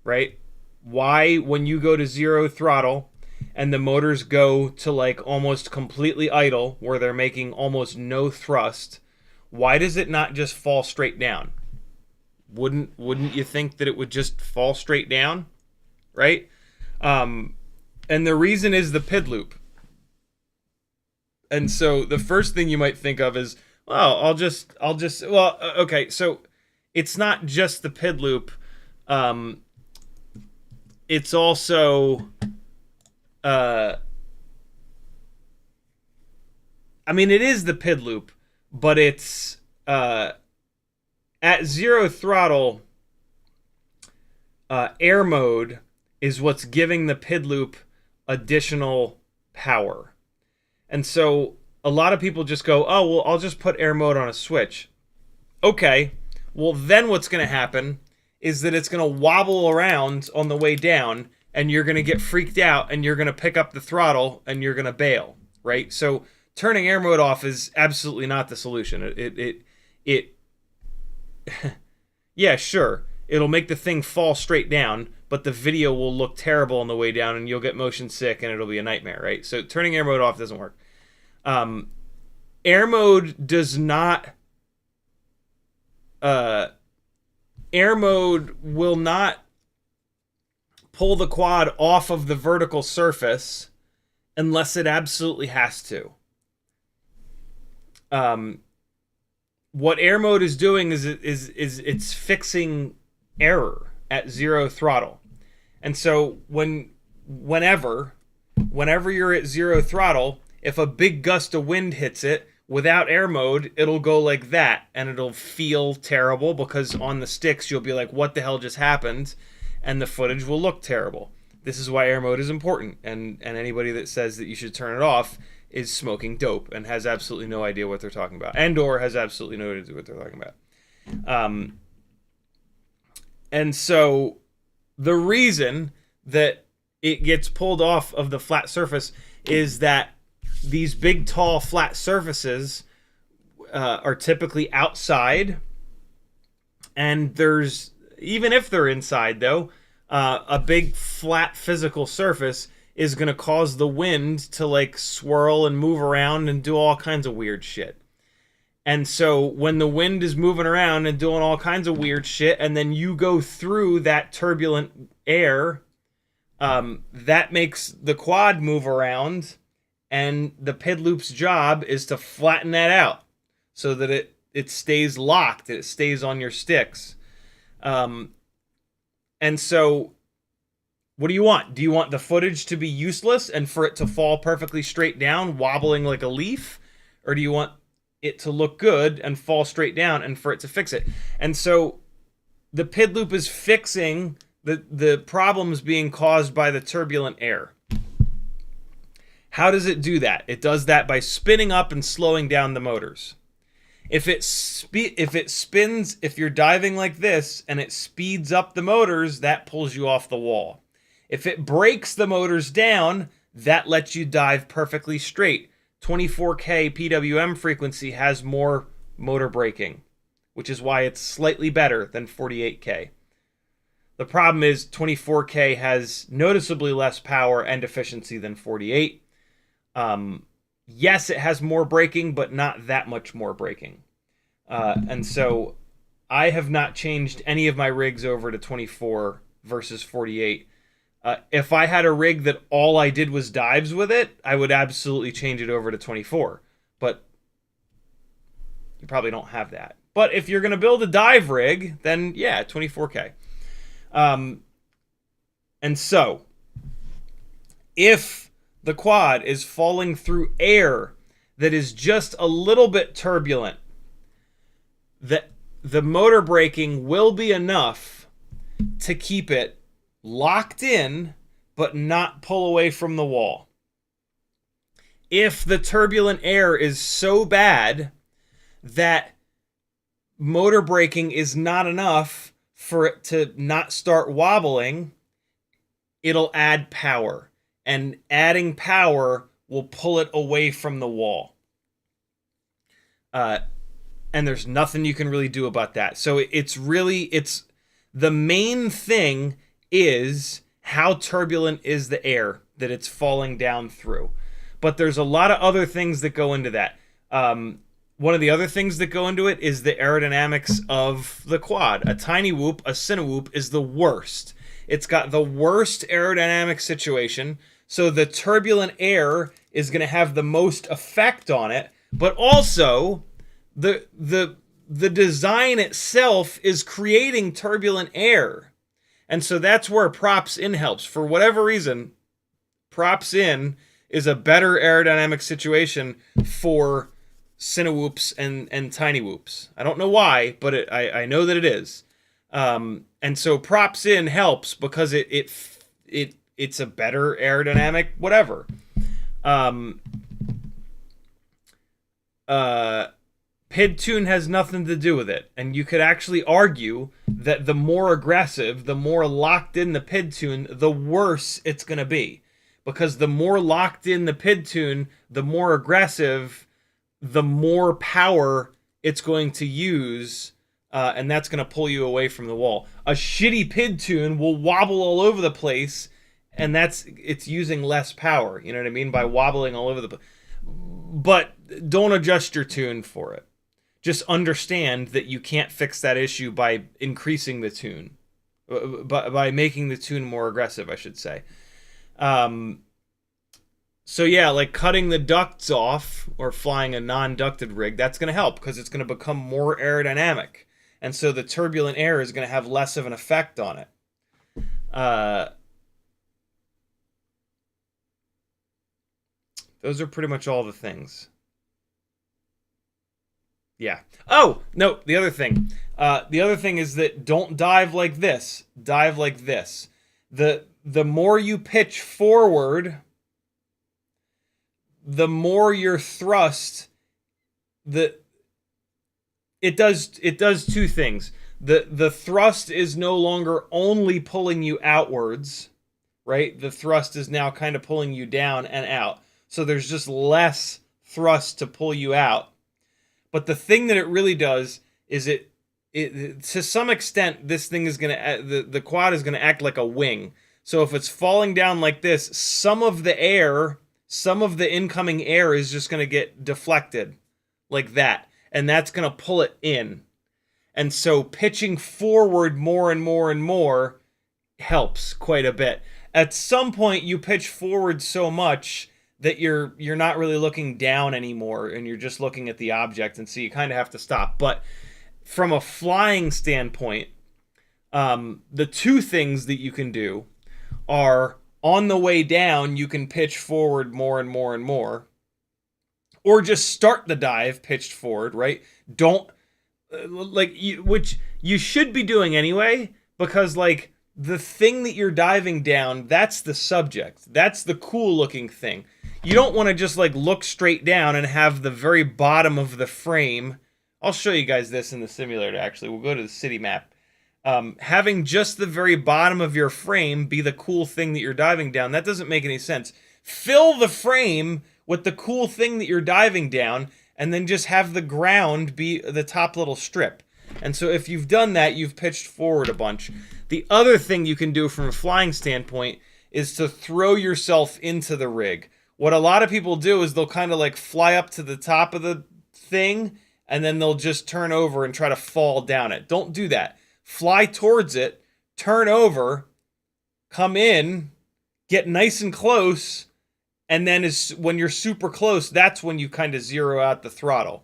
right? Why, when you go to 0 throttle and the motors go to like almost completely idle, where they're making almost no thrust, why does it not just fall straight down? Wouldn't you think that it would just fall straight down, right? And the reason is the PID loop. And so the first thing you might think of is, Well, well, okay, so it's not just the PID loop. It's also, I mean, it is the PID loop, but it's, at 0 throttle, air mode is what's giving the PID loop additional power. And so a lot of people just go, oh, well, I'll just put air mode on a switch. Okay, well, then what's going to happen is that it's going to wobble around on the way down, and you're going to get freaked out, and you're going to pick up the throttle, and you're going to bail, right? So turning air mode off is absolutely not the solution. It yeah, sure, it'll make the thing fall straight down, but the video will look terrible on the way down, and you'll get motion sick, and it'll be a nightmare, right? So turning air mode off doesn't work. Air mode does not... air mode will not pull the quad off of the vertical surface unless it absolutely has to. What air mode is doing is it's fixing error at 0 throttle. And so whenever you're at 0 throttle, if a big gust of wind hits it, without air mode, it'll go like that, and it'll feel terrible because on the sticks, you'll be like, what the hell just happened? And the footage will look terrible. This is why air mode is important, and anybody that says that you should turn it off is smoking dope and has absolutely no idea what they're talking about, and or has absolutely no idea what they're talking about. And so the reason that it gets pulled off of the flat surface is that these big, tall, flat surfaces are typically outside, and there's, even if they're inside though, a big, flat, physical surface is going to cause the wind to like swirl and move around and do all kinds of weird shit. And so when the wind is moving around and doing all kinds of weird shit, and then you go through that turbulent air, that makes the quad move around, and the PID loop's job is to flatten that out so that it stays locked, it stays on your sticks. And so what do you want? Do you want the footage to be useless and for it to fall perfectly straight down, wobbling like a leaf? Or do you want it to look good and fall straight down and for it to fix it? And so the PID loop is fixing the problems being caused by the turbulent air. How does it do that? It does that by spinning up and slowing down the motors. If you're diving like this and it speeds up the motors, that pulls you off the wall. If it breaks the motors down, that lets you dive perfectly straight. 24K PWM frequency has more motor braking, which is why it's slightly better than 48K. The problem is 24K has noticeably less power and efficiency than 48. Yes, it has more braking, but not that much more braking. And so I have not changed any of my rigs over to 24 versus 48. If I had a rig that all I did was dives with it, I would absolutely change it over to 24. But you probably don't have that. But if you're going to build a dive rig, then yeah, 24K. And so, if the quad is falling through air that is just a little bit turbulent, the motor braking will be enough to keep it locked in but not pull away from the wall. If the turbulent air is so bad that motor braking is not enough for it to not start wobbling, it'll add power. And adding power will pull it away from the wall. And there's nothing you can really do about that. So it's the main thing is how turbulent is the air that it's falling down through. But there's a lot of other things that go into that. One of the other things that go into it is the aerodynamics of the quad. A tiny whoop, a cinewhoop, is the worst. It's got the worst aerodynamic situation, so the turbulent air is going to have the most effect on it, but also the design itself is creating turbulent air. And so that's where props in helps. For whatever reason, props in is a better aerodynamic situation for cinewhoops and tiny whoops. I don't know why, but I know that it is. And so props in helps because it's a better aerodynamic whatever. PID tune has nothing to do with it, and you could actually argue that the more aggressive, the more locked in the PID tune, the worse it's going to be, because the more locked in the PID tune, the more aggressive, the more power it's going to use, and that's going to pull you away from the wall. A shitty PID tune will wobble all over the place, and it's using less power. You know what I mean? By wobbling all over the place. But don't adjust your tune for it. Just understand that you can't fix that issue by increasing the tune, by making the tune more aggressive, I should say. So yeah, like cutting the ducts off or flying a non-ducted rig, that's going to help because it's going to become more aerodynamic. And so the turbulent air is going to have less of an effect on it. Those are pretty much all the things. Yeah. Oh, no, the other thing. The other thing is that don't dive like this. Dive like this. The more you pitch forward, the more your thrust, it does two things. The thrust is no longer only pulling you outwards, right? The thrust is now kind of pulling you down and out. So there's just less thrust to pull you out. But the thing that it really does is it to some extent, this thing is going to, the quad is going to act like a wing. So if it's falling down like this, some of the incoming air is just going to get deflected like that. And that's going to pull it in. And so pitching forward more and more and more helps quite a bit. At some point, you pitch forward so much that you're not really looking down anymore, and you're just looking at the object, and so you kind of have to stop. But from a flying standpoint, the two things that you can do are, on the way down, you can pitch forward more and more and more, or just start the dive pitched forward, right? Don't, which you should be doing anyway, because, like, the thing that you're diving down, that's the subject. That's the cool looking thing. You don't want to just like look straight down and have the very bottom of the frame. I'll show you guys this in the simulator, actually. We'll go to the city map. Having just the very bottom of your frame be the cool thing that you're diving down, that doesn't make any sense. Fill the frame with the cool thing that you're diving down, and then just have the ground be the top little strip. And so if you've done that, you've pitched forward a bunch. The other thing you can do from a flying standpoint is to throw yourself into the rig. What a lot of people do is they'll kind of like fly up to the top of the thing, and then they'll just turn over and try to fall down it. Don't do that. Fly towards it, turn over, come in, get nice and close, and then when you're super close, that's when you kind of zero out the throttle.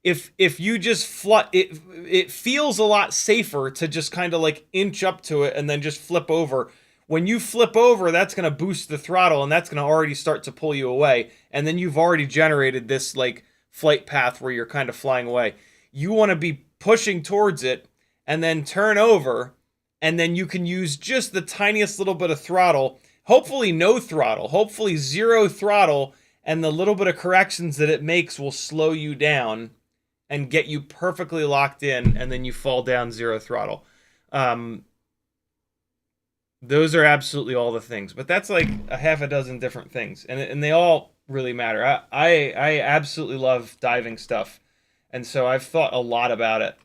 If you just fly, it feels a lot safer to just kind of like inch up to it and then just flip over. When you flip over, that's going to boost the throttle, and that's going to already start to pull you away. And then you've already generated this like flight path where you're kind of flying away. You want to be pushing towards it and then turn over, and then you can use just the tiniest little bit of throttle, hopefully no throttle, hopefully zero throttle, and the little bit of corrections that it makes will slow you down and get you perfectly locked in, and then you fall down zero throttle. Those are absolutely all the things, but that's like a half a dozen different things, and they all really matter. I absolutely love diving stuff, and so I've thought a lot about it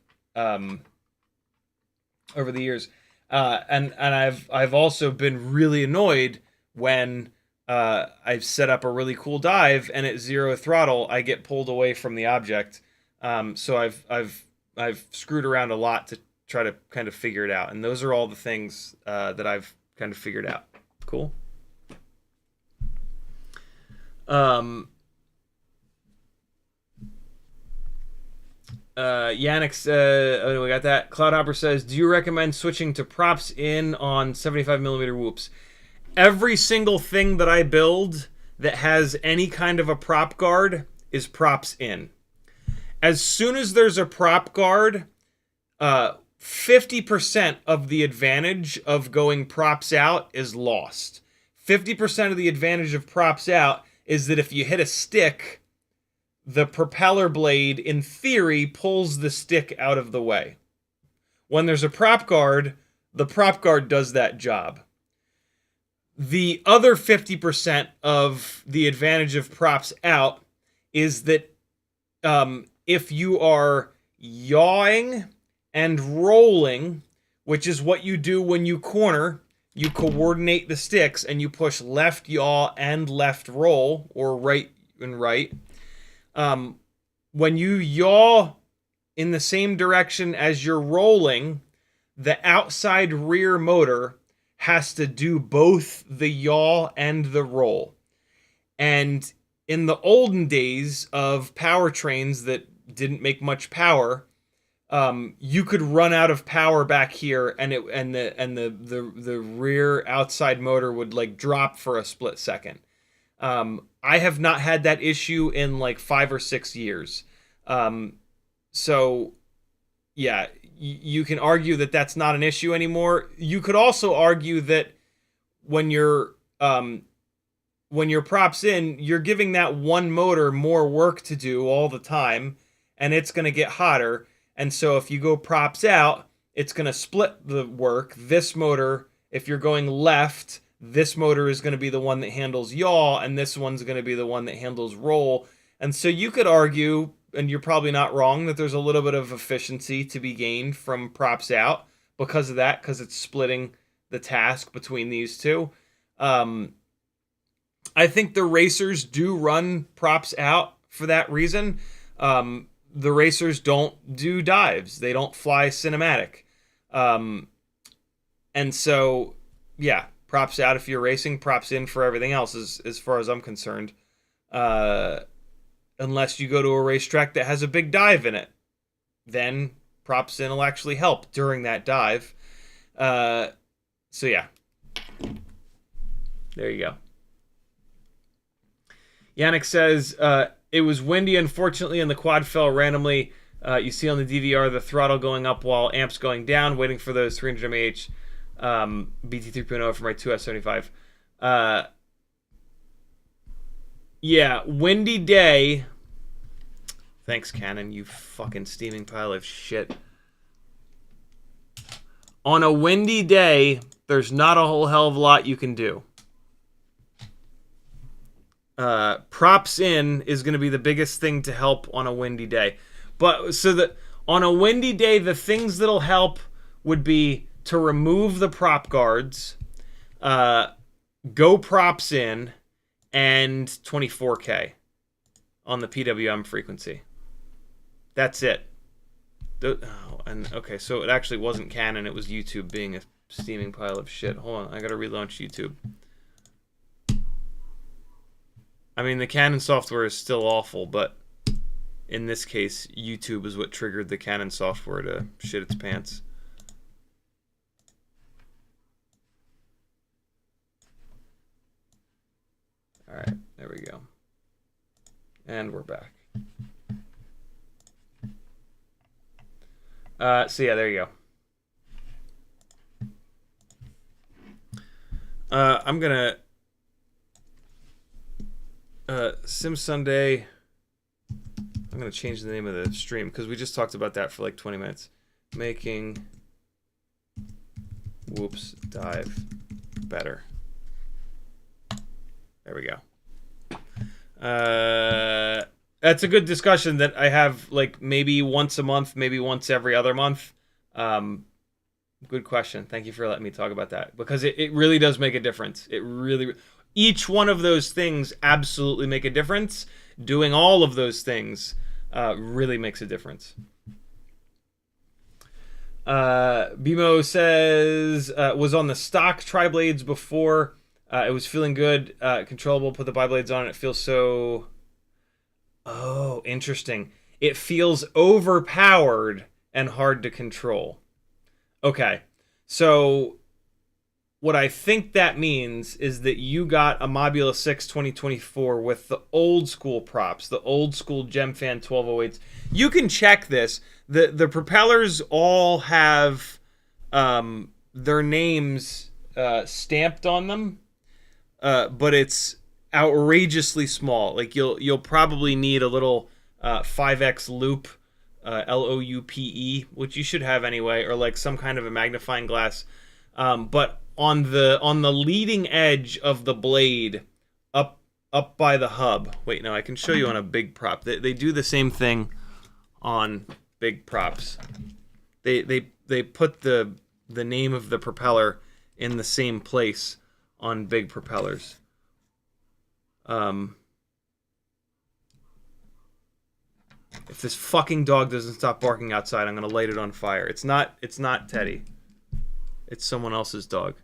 over the years, and I've also been really annoyed when I've set up a really cool dive, and at zero throttle I get pulled away from the object. So I've screwed around a lot to try to kind of figure it out, and those are all the things that I've kind of figured out. Cool. Yannick's, oh, we got that. Cloudhopper says, do you recommend switching to props in on 75mm whoops? Every single thing that I build that has any kind of a prop guard is props in. As soon as there's a prop guard, 50% of the advantage of going props out is lost. 50% of the advantage of props out is that if you hit a stick, the propeller blade, in theory, pulls the stick out of the way. When there's a prop guard, the prop guard does that job. The other 50% of the advantage of props out is that if you are yawing and rolling, which is what you do when you corner, you coordinate the sticks and you push left yaw and left roll, or right and right. When you yaw in the same direction as you're rolling, the outside rear motor has to do both the yaw and the roll. And in the olden days of powertrains that didn't make much power, you could run out of power back here, and the rear outside motor would like drop for a split second. I have not had that issue in like 5 or 6 years. So yeah, you can argue that that's not an issue anymore. You could also argue that when you're props in, you're giving that one motor more work to do all the time, and it's going to get hotter. And so if you go props out, it's going to split the work. This motor, if you're going left, this motor is going to be the one that handles yaw, and this one's going to be the one that handles roll. And so you could argue, and you're probably not wrong, that there's a little bit of efficiency to be gained from props out because of that, because it's splitting the task between these two. I think the racers do run props out for that reason. The racers don't do dives. They don't fly cinematic. And so, yeah, props out if you're racing, props in for everything else, as far as I'm concerned. Unless you go to a racetrack that has a big dive in it. Then props in will actually help during that dive. So, yeah. There you go. Yannick says, it was windy, unfortunately, and the quad fell randomly. You see on the DVR the throttle going up while amps going down, waiting for those 300 mAh BT 3.0 for my 2S75. Yeah, windy day. Thanks, Canon, you fucking steaming pile of shit. On a windy day, there's not a whole hell of a lot you can do. Props in is going to be the biggest thing to help on a windy day. But so that on a windy day, the things that'll help would be to remove the prop guards, go props in, and 24K on the PWM frequency. That's it. Okay, so it actually wasn't Canon. It was YouTube being a steaming pile of shit. Hold on, I gotta relaunch YouTube. I mean, the Canon software is still awful, but in this case, YouTube is what triggered the Canon software to shit its pants. Alright, there we go. And we're back. So yeah, there you go. I'm gonna Sim Sunday. I'm gonna change the name of the stream because we just talked about that for like 20 minutes. Making whoops dive better. There we go. That's a good discussion that I have like maybe once a month, maybe once every other month. Good question. Thank you for letting me talk about that because it really does make a difference. It really, each one of those things absolutely make a difference. Doing all of those things really makes a difference. Bimo says, was on the stock tri-blades before. It was feeling good, controllable, put the bi-blades on, it feels so... Oh, interesting. it feels overpowered and hard to control. Okay, so what I think that means is that you got a Mobula 6 2024 with the old school props, the old school GemFan 1208s. You can check this. The propellers all have their names stamped on them, but it's outrageously small. Like you'll probably need a little 5x loop, LOUPE, which you should have anyway, or like some kind of a magnifying glass. But on the leading edge of the blade, up by the hub. Wait, no, I can show you on a big prop. They do the same thing on big props. They put the name of the propeller in the same place on big propellers. If this fucking dog doesn't stop barking outside, I'm gonna light it on fire. It's not Teddy. It's someone else's dog.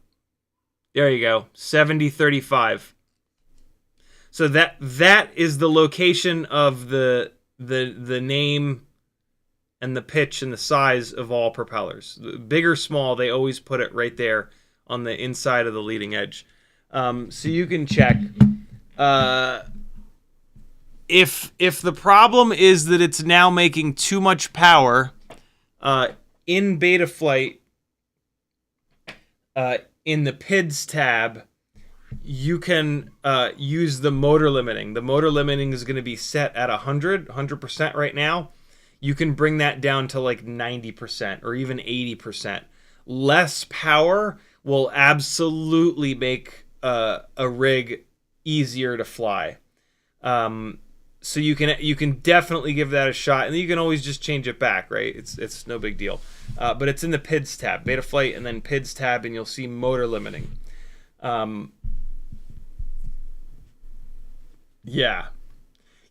There you go. 7035. So that is the location of the name and the pitch and the size of all propellers. Big or small, they always put it right there on the inside of the leading edge. So you can check. If the problem is that it's now making too much power, in Betaflight, in the PIDs tab, you can use the motor limiting. The motor limiting is going to be set at 100% right now. You can bring that down to like 90% or even 80%. Less power will absolutely make a rig easier to fly. So you can definitely give that a shot, and you can always just change it back, right? It's no big deal. But it's in the PIDs tab, Betaflight, and then PIDs tab, and you'll see motor limiting. Yeah.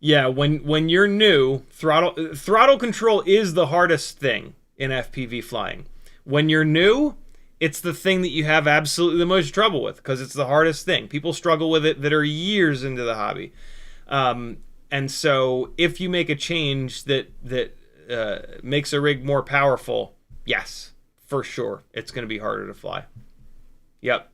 When you're new, throttle control is the hardest thing in FPV flying. When you're new, it's the thing that you have absolutely the most trouble with because it's the hardest thing. People struggle with it that are years into the hobby. And so if you make a change that makes a rig more powerful, yes, for sure, it's going to be harder to fly. Yep.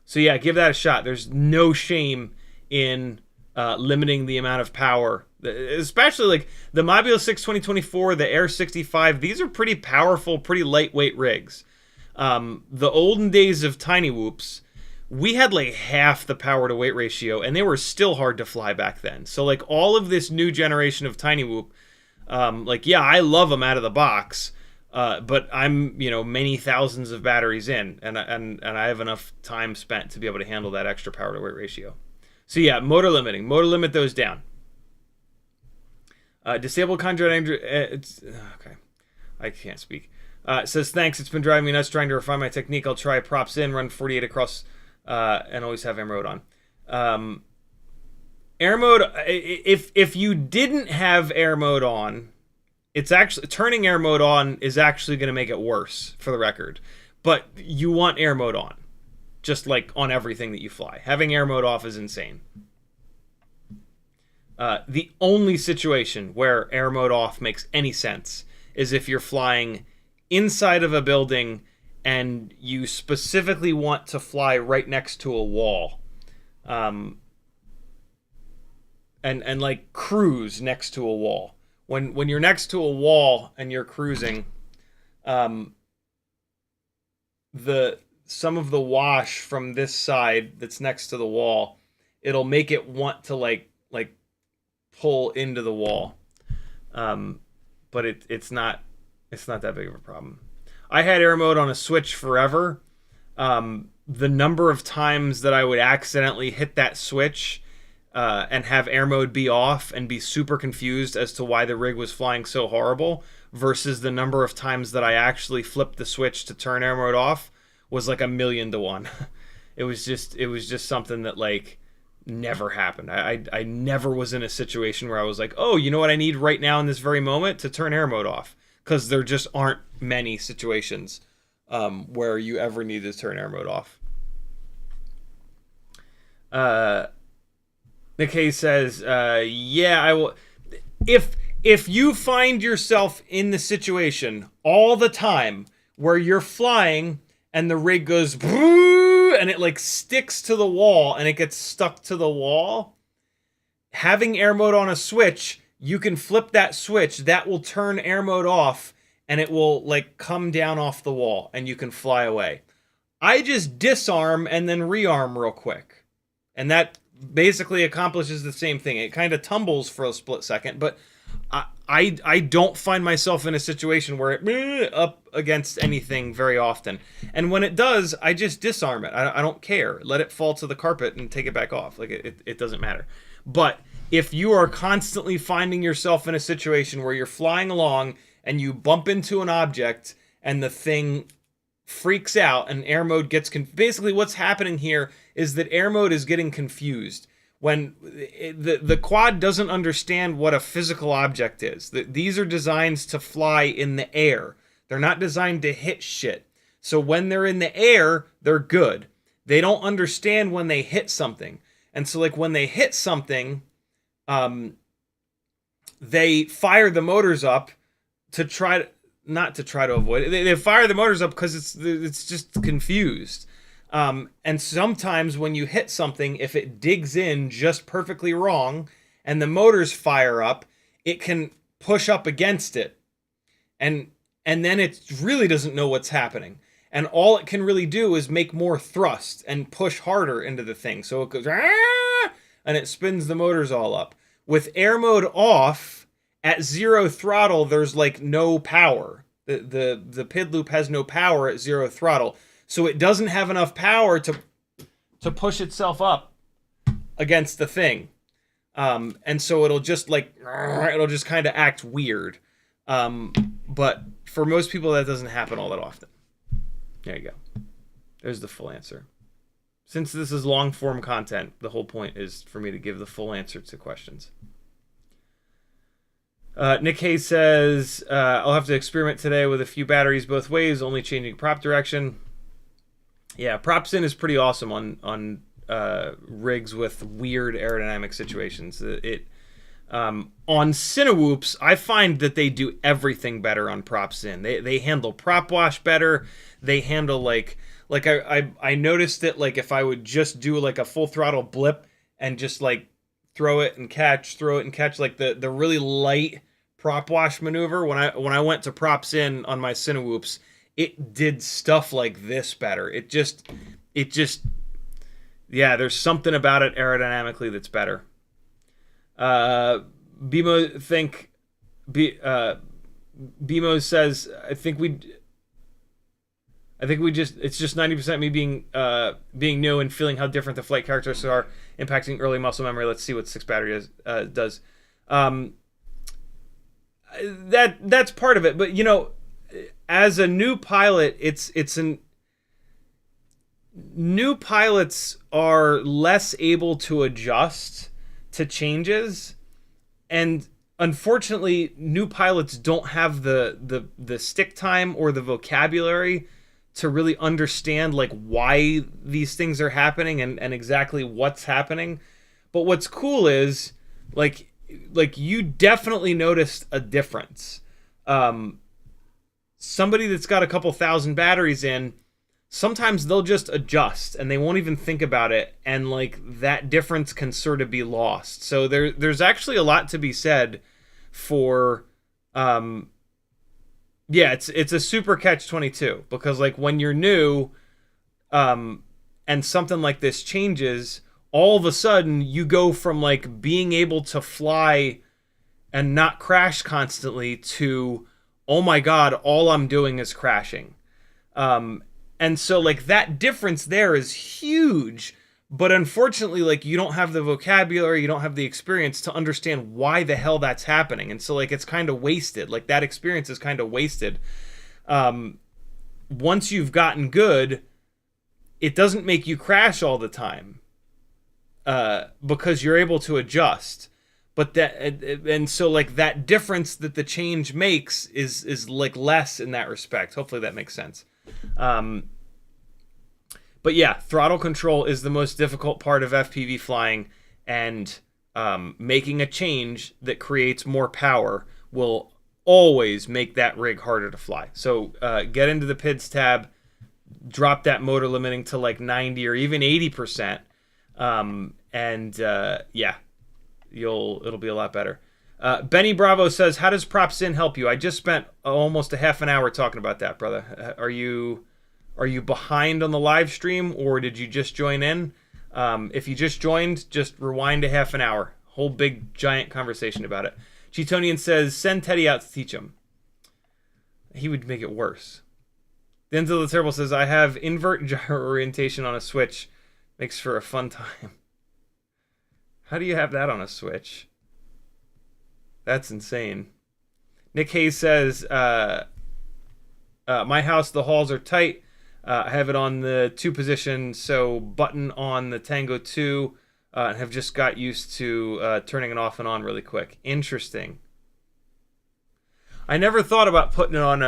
So yeah, give that a shot. There's no shame in limiting the amount of power, especially like the Mobula 6 2024, the Air 65. These are pretty powerful, pretty lightweight rigs. The olden days of Tiny Whoops, we had like half the power to weight ratio, and they were still hard to fly back then. So like all of this new generation of Tiny Whoop, like yeah, I love them out of the box, but I'm many thousands of batteries in, and I have enough time spent to be able to handle that extra power to weight ratio. So yeah, motor limit those down. Disable conjoint. Okay, I can't speak. Says thanks. It's been driving me nuts trying to refine my technique. I'll try props in, run 48 across. And always have air mode on. Air mode, if you didn't have air mode on, it's actually turning air mode on is actually going to make it worse, for the record. But you want air mode on, just like on everything that you fly. Having air mode off is insane. The only situation where air mode off makes any sense is if you're flying inside of a building and you specifically want to fly right next to a wall, and like cruise next to a wall. When you're next to a wall and you're cruising, some of the wash from this side that's next to the wall, it'll make it want to like pull into the wall, but it's not that big of a problem. I had air mode on a Switch forever. The number of times that I would accidentally hit that switch and have air mode be off and be super confused as to why the rig was flying so horrible versus the number of times that I actually flipped the switch to turn air mode off was like 1,000,000 to 1. It was just something that like never happened. I never was in a situation where I was like, oh, you know what I need right now in this very moment to turn air mode off. Because there just aren't many situations where you ever need to turn air mode off. Nikkei says, yeah, I will. If if you find yourself in the situation all the time where you're flying and the rig goes and it like sticks to the wall and it gets stuck to the wall, having air mode on a switch, you can flip that switch. That will turn air mode off and it will like come down off the wall and you can fly away. I just disarm and then rearm real quick. And that basically accomplishes the same thing. It kind of tumbles for a split second, but I don't find myself in a situation where it up against anything very often. And when it does, I just disarm it. I don't care. Let it fall to the carpet and take it back off. Like it doesn't matter. But if you are constantly finding yourself in a situation where you're flying along and you bump into an object and the thing freaks out and air mode gets basically what's happening here is that air mode is getting confused. When the quad doesn't understand what a physical object is. These are designed to fly in the air. They're not designed to hit shit. So when they're in the air, they're good. They don't understand when they hit something. And so like when they hit something, they fire the motors up to try to, not to try to avoid it. They fire the motors up because it's just confused. And sometimes when you hit something, if it digs in just perfectly wrong and the motors fire up, it can push up against it. And then it really doesn't know what's happening. And all it can really do is make more thrust and push harder into the thing. So it goes, and it spins the motors all up. With air mode off, at 0 throttle, there's like no power. The PID loop has no power at 0 throttle. So it doesn't have enough power to push itself up against the thing. And so it'll just kind of act weird. But for most people, that doesn't happen all that often. There you go. There's the full answer. Since this is long form content, the whole point is for me to give the full answer to questions. Nick Hayes says, I'll have to experiment today with a few batteries both ways, only changing prop direction. Yeah, props in is pretty awesome on rigs with weird aerodynamic situations. On Cinewhoops, I find that they do everything better on props in. They handle prop wash better. They handle like I noticed that like if I would just do like a full throttle blip and just like throw it and catch, like the really light prop wash maneuver, when I went to props in on my Cinewhoops, it did stuff like this better. It just, yeah, there's something about it aerodynamically that's better. Bimo says, I think it's just 90% me being new and feeling how different the flight characteristics are impacting early muscle memory. Let's see what 6 battery does. That's part of it, but you know, as a new pilot, new pilots are less able to adjust to changes, and unfortunately, new pilots don't have the stick time or the vocabulary to really understand like why these things are happening and exactly what's happening. But what's cool is like you definitely noticed a difference. Somebody that's got a couple thousand batteries in, sometimes they'll just adjust and they won't even think about it, and like that difference can sort of be lost. So there's actually a lot to be said for yeah, it's a super catch-22, because like when you're new and something like this changes, all of a sudden you go from like being able to fly and not crash constantly to, oh my god, all I'm doing is crashing. And so like that difference there is huge, but unfortunately like you don't have the vocabulary, you don't have the experience to understand why the hell that's happening. And so like it's kind of wasted. Like that experience is kind of wasted. Once you've gotten good, it doesn't make you crash all the time because you're able to adjust. But and so like that difference that the change makes is like less in that respect. Hopefully that makes sense. But yeah, throttle control is the most difficult part of FPV flying, and making a change that creates more power will always make that rig harder to fly. So get into the PIDs tab, drop that motor limiting to like 90 or even 80%, yeah, it'll be a lot better. Benny Bravo says, how does Props In help you? I just spent almost a half an hour talking about that, brother. Are you behind on the live stream, or did you just join in? If you just joined, just rewind a half an hour. Whole big giant conversation about it. Cheetonian says, send Teddy out to teach him. He would make it worse. Denzel the Terrible says, I have invert gyro orientation on a Switch. Makes for a fun time. How do you have that on a Switch? That's insane. Nick Hayes says, my house, the halls are tight. I have it on the 2 position, so button on the Tango 2, and have just got used to turning it off and on really quick. Interesting. I never thought about putting it on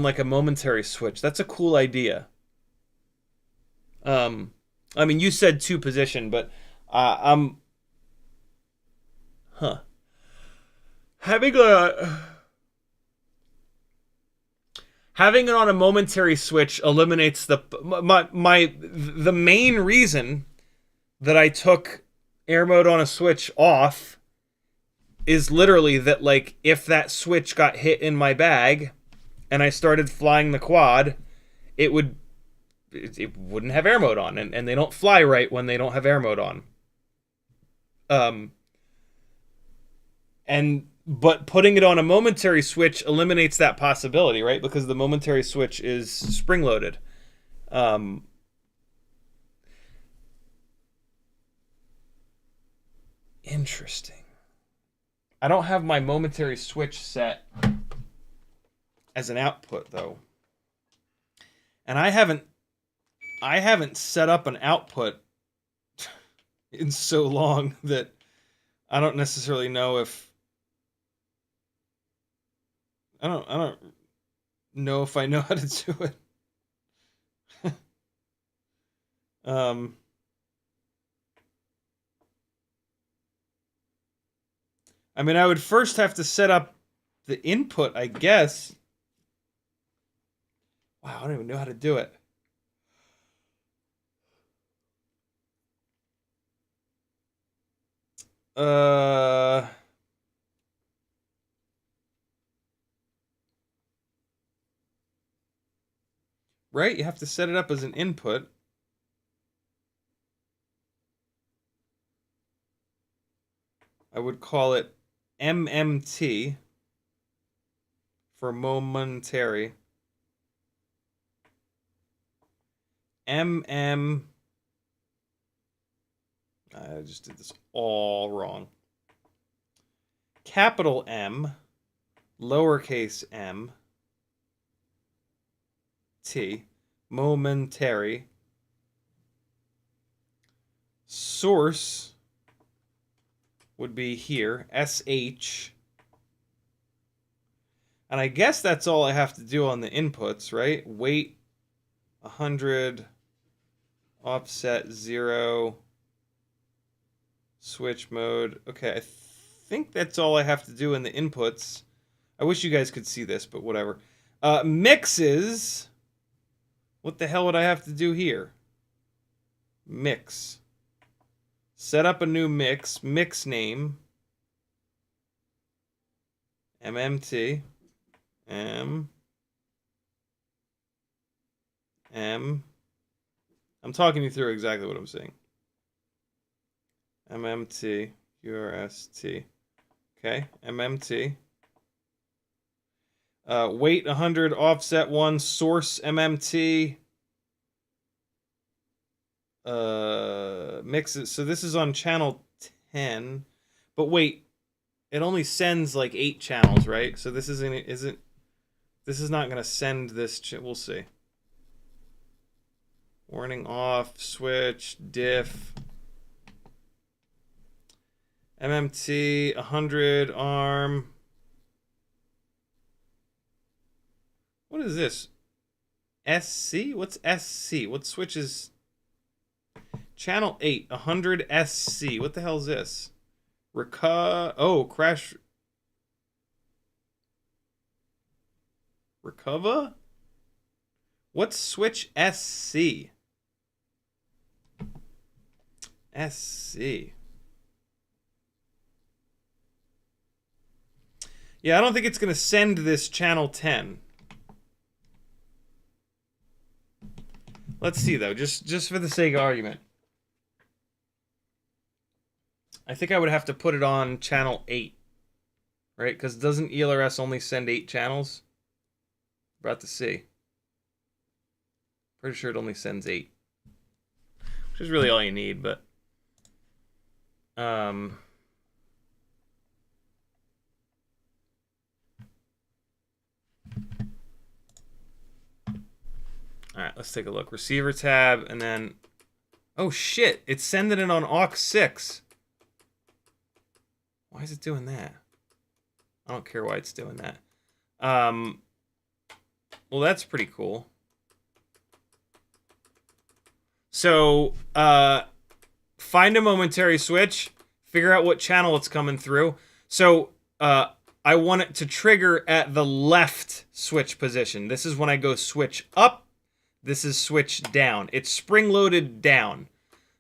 like a momentary switch. That's a cool idea. I mean, you said 2 position, but having it on a momentary switch eliminates the main reason that I took air mode on a switch off is literally that, like, if that switch got hit in my bag and I started flying the quad, it wouldn't have air mode on, and they don't fly right when they don't have air mode on. But putting it on a momentary switch eliminates that possibility, right? Because the momentary switch is spring-loaded. Interesting. I don't have my momentary switch set as an output, though. And I haven't set up an output in so long that I don't necessarily know if I don't know if I know how to do it. I mean, I would first have to set up the input, I guess. Wow, I don't even know how to do it. Right? You have to set it up as an input. I would call it MMT for momentary. I just did this all wrong. Capital M, lowercase m, T, momentary. Source would be here, SH. And I guess that's all I have to do on the inputs, right? Weight 100, offset 0, switch mode. Okay, I think that's all I have to do in the inputs. I wish you guys could see this, but whatever. Mixes. What the hell would I have to do here? Mix. Set up a new mix. Mix name. MMT. I'm talking you through exactly what I'm saying. MMT. URST. Okay. MMT. Weight 100, offset 1, source MMT. Mixes. So this is on channel 10. But wait, it only sends like 8 channels, right? So this isn't this is not going to send this. We'll see. Warning off, switch, diff. MMT 100 arm. What is this? SC? What's SC? What switch is channel 8 100 SC? What the hell is this? Oh, crash. Recover? What's switch SC? SC. Yeah, I don't think it's going to send this channel 10. Let's see, though, just for the sake of argument. I think I would have to put it on channel 8. Right? Because doesn't ELRS only send 8 channels? About to see. Pretty sure it only sends 8. Which is really all you need, but... Alright, let's take a look. Receiver tab, and then... Oh shit! It's sending it on aux 6. Why is it doing that? I don't care why it's doing that. Well, that's pretty cool. So, find a momentary switch, figure out what channel it's coming through. So, I want it to trigger at the left switch position. This is when I go switch up. This is switch down. It's spring-loaded down.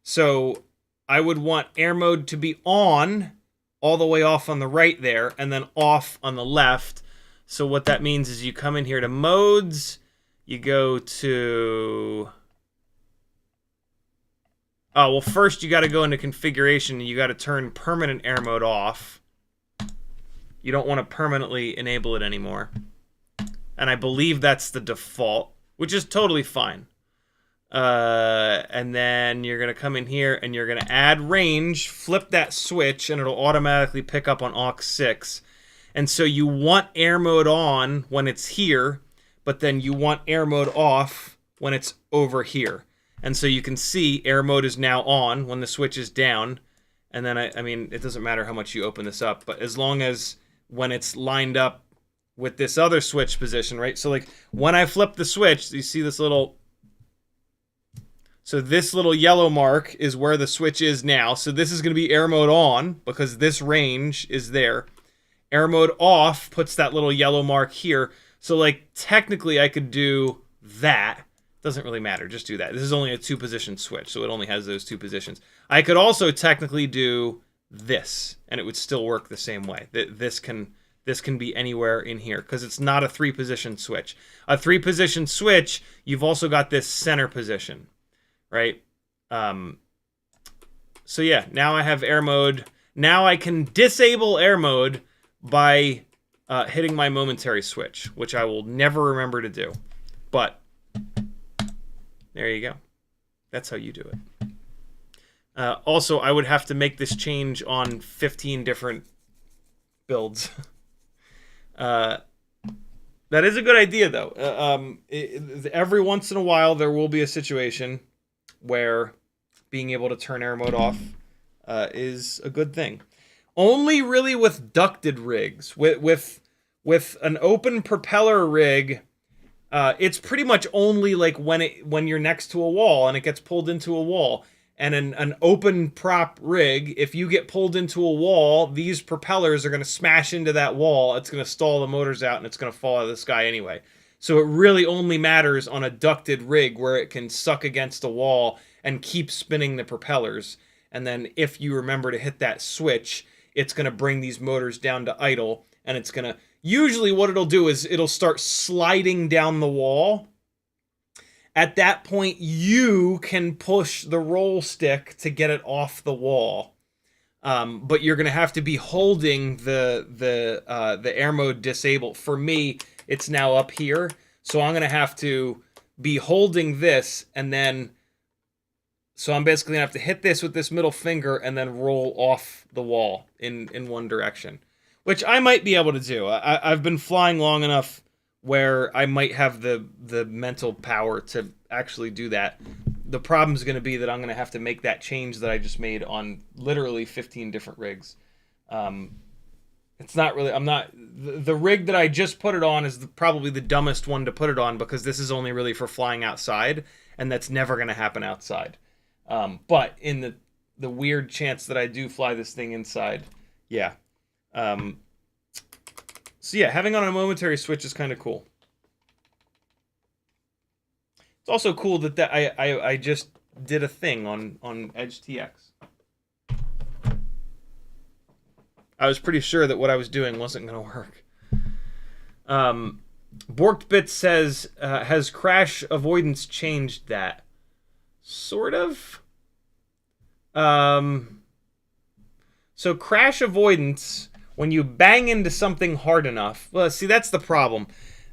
So, I would want air mode to be on, all the way off on the right there, and then off on the left. So what that means is you come in here to modes, you go to... Oh, well, first you got to go into configuration, and you got to turn permanent air mode off. You don't want to permanently enable it anymore. And I believe that's the default, which is totally fine. And then you're going to come in here and you're going to add range, flip that switch, and it'll automatically pick up on aux 6. And so you want air mode on when it's here, but then you want air mode off when it's over here. And so you can see air mode is now on when the switch is down. And then, I mean, it doesn't matter how much you open this up, but as long as when it's lined up with this other switch position, right? So like when I flip the switch, you see this little... So this little yellow mark is where the switch is now. So this is going to be air mode on because this range is there. Air mode off puts that little yellow mark here. So like technically I could do that. Doesn't really matter. Just do that. This is only a 2-position switch, so it only has those 2 positions. I could also technically do this, and it would still work the same way. This can be anywhere in here because it's not a 3-position switch. A 3-position switch, you've also got this center position. Right? So yeah, now I have air mode. Now I can disable air mode by hitting my momentary switch, which I will never remember to do. But there you go. That's how you do it. Also, I would have to make this change on 15 different builds. That is a good idea, though. Every once in a while, there will be a situation where being able to turn air mode off is a good thing. Only really with ducted rigs. With an open propeller rig, it's pretty much only like when you're next to a wall and it gets pulled into a wall. And an open prop rig, if you get pulled into a wall, these propellers are going to smash into that wall. It's going to stall the motors out and it's going to fall out of the sky anyway. So it really only matters on a ducted rig where it can suck against a wall and keep spinning the propellers. And then if you remember to hit that switch, it's going to bring these motors down to idle. And it's going to... Usually what it'll do is it'll start sliding down the wall. At that point, you can push the roll stick to get it off the wall. But you're going to have to be holding the air mode disabled. For me, it's now up here. So I'm going to have to be holding this and then... So I'm basically going to have to hit this with this middle finger and then roll off the wall in one direction. Which I might be able to do. I've been flying long enough where I might have the mental power to actually do that. The problem is going to be that I'm going to have to make that change that I just made on literally 15 different rigs. It's not really... The rig that I just put it on is probably the dumbest one to put it on because this is only really for flying outside, and that's never going to happen outside. But in the weird chance that I do fly this thing inside, yeah. So yeah, having on a momentary switch is kind of cool. It's also cool that I just did a thing on Edge TX. I was pretty sure that what I was doing wasn't going to work. Borkbit says, has crash avoidance changed that? Sort of. So crash avoidance, when you bang into something hard enough, well, see, that's the problem.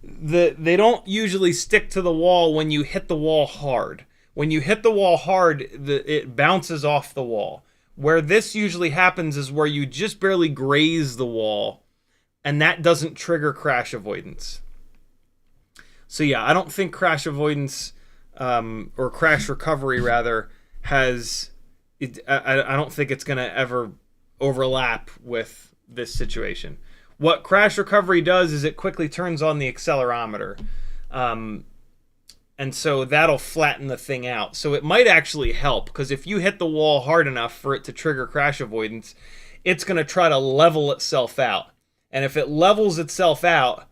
They don't usually stick to the wall when you hit the wall hard. When you hit the wall hard, it bounces off the wall. Where this usually happens is where you just barely graze the wall, and that doesn't trigger crash avoidance. So yeah, I don't think crash avoidance, or crash recovery rather, has... I don't think it's going to ever overlap with this situation. What crash recovery does is it quickly turns on the accelerometer. And so that'll flatten the thing out. So it might actually help, because if you hit the wall hard enough for it to trigger crash avoidance, it's going to try to level itself out. And if it levels itself out,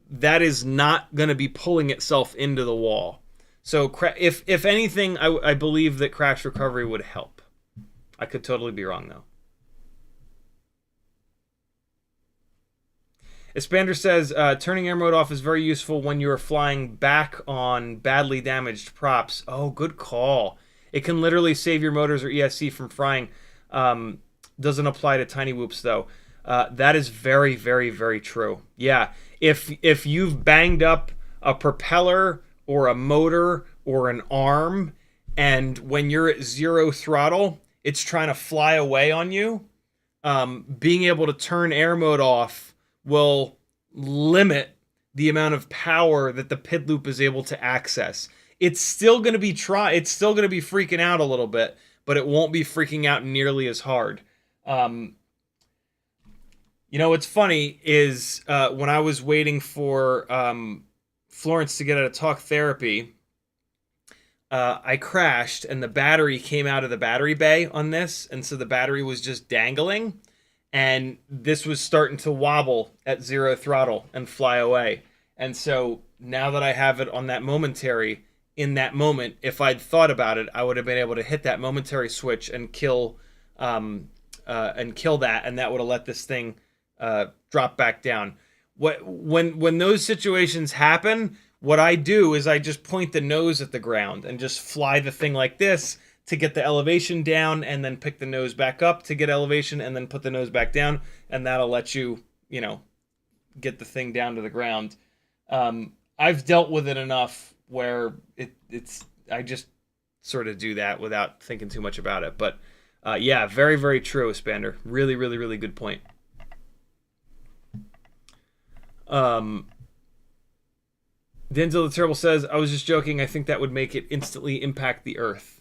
that is not going to be pulling itself into the wall. So if anything, I believe that crash recovery would help. I could totally be wrong, though. Expander says, turning air mode off is very useful when you are flying back on badly damaged props. Oh, good call. It can literally save your motors or ESC from frying. Doesn't apply to tiny whoops, though. That is very, very, very true. Yeah, if you've banged up a propeller or a motor or an arm, and when you're at zero throttle, it's trying to fly away on you, being able to turn air mode off will limit the amount of power that the PID loop is able to access. It's still going to be freaking out a little bit, but it won't be freaking out nearly as hard. You know what's funny is when I was waiting for Florence to get out of talk therapy, I crashed and the battery came out of the battery bay on this, and so the battery was just dangling, and this was starting to wobble at zero throttle and fly away. And so now that I have it on that Momentary, in that moment, if I'd thought about it, I would have been able to hit that Momentary switch and kill that, and that would have let this thing drop back down. When those situations happen, what I do is I just point the nose at the ground and just fly the thing like this to get the elevation down, and then pick the nose back up to get elevation, and then put the nose back down, and that'll let you, get the thing down to the ground. I've dealt with it enough where I just sort of do that without thinking too much about it. But yeah, very, very true, Expander. Really, really, really good point. Denzel the Terrible says, I was just joking. I think that would make it instantly impact the Earth.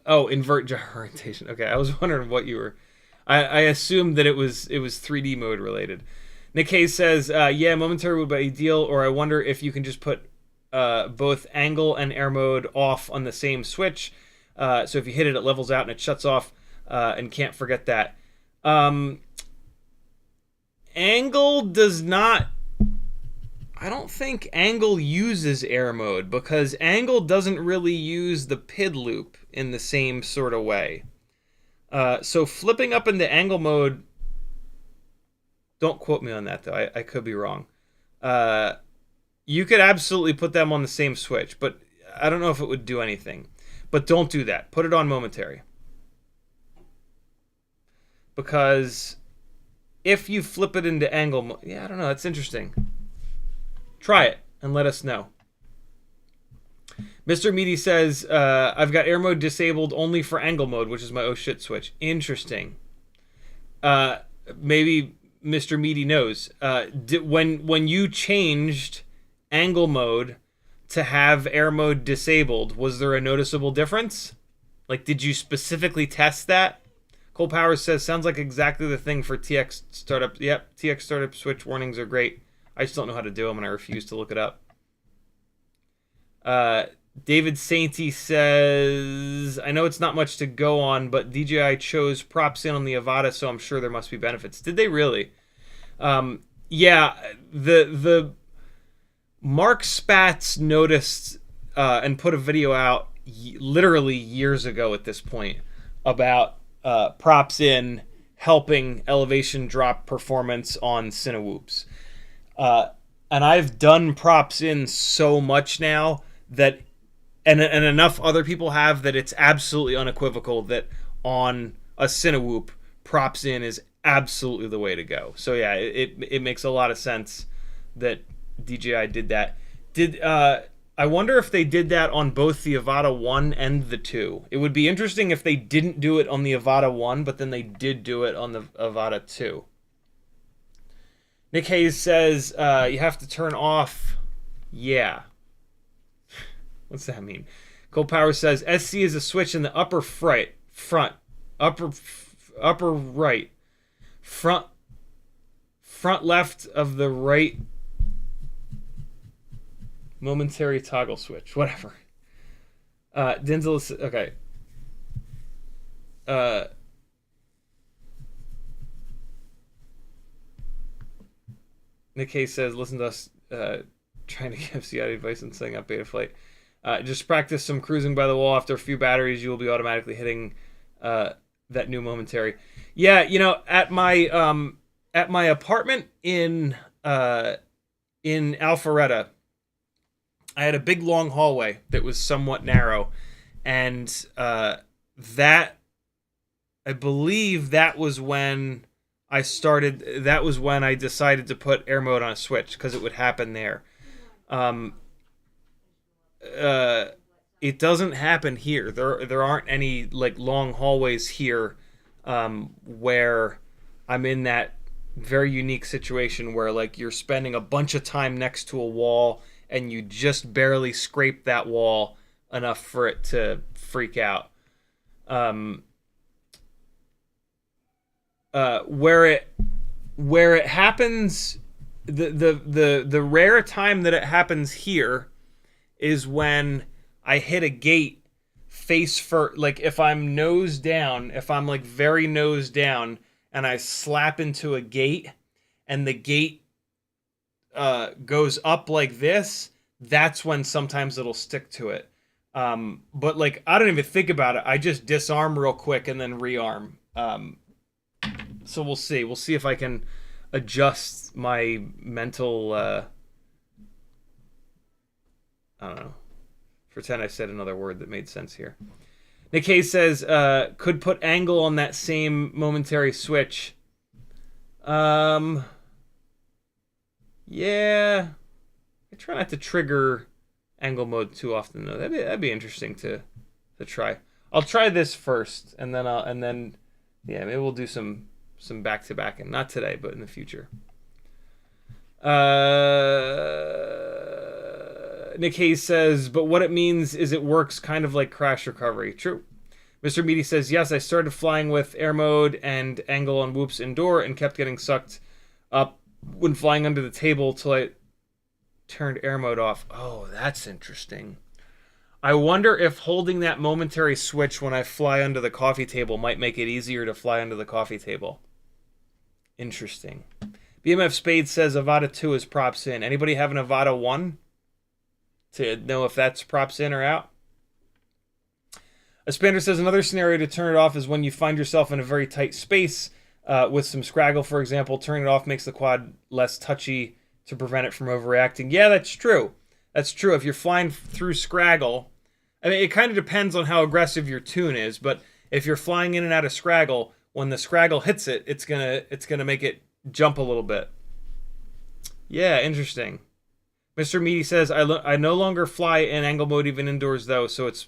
Invert gyro orientation. Okay, I was wondering what you were... I assumed that it was 3D mode related. Nick Hayes says, yeah, Momentary would be ideal, or I wonder if you can just put both angle and air mode off on the same switch. So if you hit it, it levels out and it shuts off, and can't forget that. Angle does not... I don't think Angle uses air mode, because Angle doesn't really use the PID loop in the same sort of way. So flipping up into Angle mode, don't quote me on that though, I could be wrong. You could absolutely put them on the same switch, but I don't know if it would do anything. But don't do that. Put it on Momentary. Because if you flip it into Angle mode, yeah, I don't know, that's interesting. Try it and let us know. Mr. Meaty says, I've got air mode disabled only for angle mode, which is my oh shit switch. Interesting. Maybe Mr. Meaty knows. When you changed angle mode to have air mode disabled, was there a noticeable difference? Like, did you specifically test that? Cole Powers says, sounds like exactly the thing for TX startup. Yep, TX startup switch warnings are great. I just don't know how to do them, and I refuse to look it up. David Sainty says, I know it's not much to go on, but DJI chose props in on the Avata, so I'm sure there must be benefits. Did they really? Yeah, Mark Spatz noticed and put a video out literally years ago at this point about props in helping elevation drop performance on Cinewhoops. And I've done props in so much now that, and enough other people have, that it's absolutely unequivocal that on a Cinewhoop, props in is absolutely the way to go. So yeah, it makes a lot of sense that DJI did that. I wonder if they did that on both the Avata 1 and the 2. It would be interesting if they didn't do it on the Avata 1, but then they did do it on the Avata 2. Nick Hayes says, you have to turn off. Yeah. What's that mean? Cole Power says, SC is a switch in the upper upper right. Front left of the right momentary toggle switch. Whatever. Denzel is, okay. Nick Hayes says, listen to us trying to give Ciotti advice on setting up Betaflight. Just practice some cruising by the wall. After a few batteries, you will be automatically hitting that new momentary. Yeah, you know, at my apartment in Alpharetta, I had a big long hallway that was somewhat narrow, and that, I believe that was when I decided to put air mode on a switch, because it would happen there. It doesn't happen here. There aren't any like long hallways here where I'm in that very unique situation where like you're spending a bunch of time next to a wall and you just barely scrape that wall enough for it to freak out. Where it happens, the rare time that it happens here is when I hit a gate face first. Like if I'm nose down, if I'm like very nose down and I slap into a gate and the gate goes up like this, that's when sometimes it'll stick to it. But like, I don't even think about it. I just disarm real quick and then rearm. So we'll see. We'll see if I can adjust my mental, I don't know. Pretend I said another word that made sense here. Nick Hayes says, could put angle on that same momentary switch. Yeah. I try not to trigger angle mode too often though. That'd be interesting to try. I'll try this first, and then yeah, maybe we'll do some back to back, and not today, but in the future. Nick Hayes says, but what it means is it works kind of like crash recovery. True. Mr. Meaty says, yes, I started flying with air mode and angle on whoops indoor and kept getting sucked up when flying under the table till I turned air mode off. Oh, that's interesting. I wonder if holding that momentary switch when I fly under the coffee table might make it easier to fly under the coffee table. Interesting. BMF Spade says Avata 2 is props in. Anybody have an Avata 1? To know if that's props in or out. Espander says another scenario to turn it off is when you find yourself in a very tight space with some scraggle, for example. Turning it off makes the quad less touchy to prevent it from overreacting. Yeah, that's true. That's true. If you're flying through scraggle, I mean, it kind of depends on how aggressive your tune is, but if you're flying in and out of scraggle, when the scraggle hits it, it's gonna make it jump a little bit. Yeah, interesting. Mr. Meaty says, I no longer fly in angle mode even indoors, though, so it's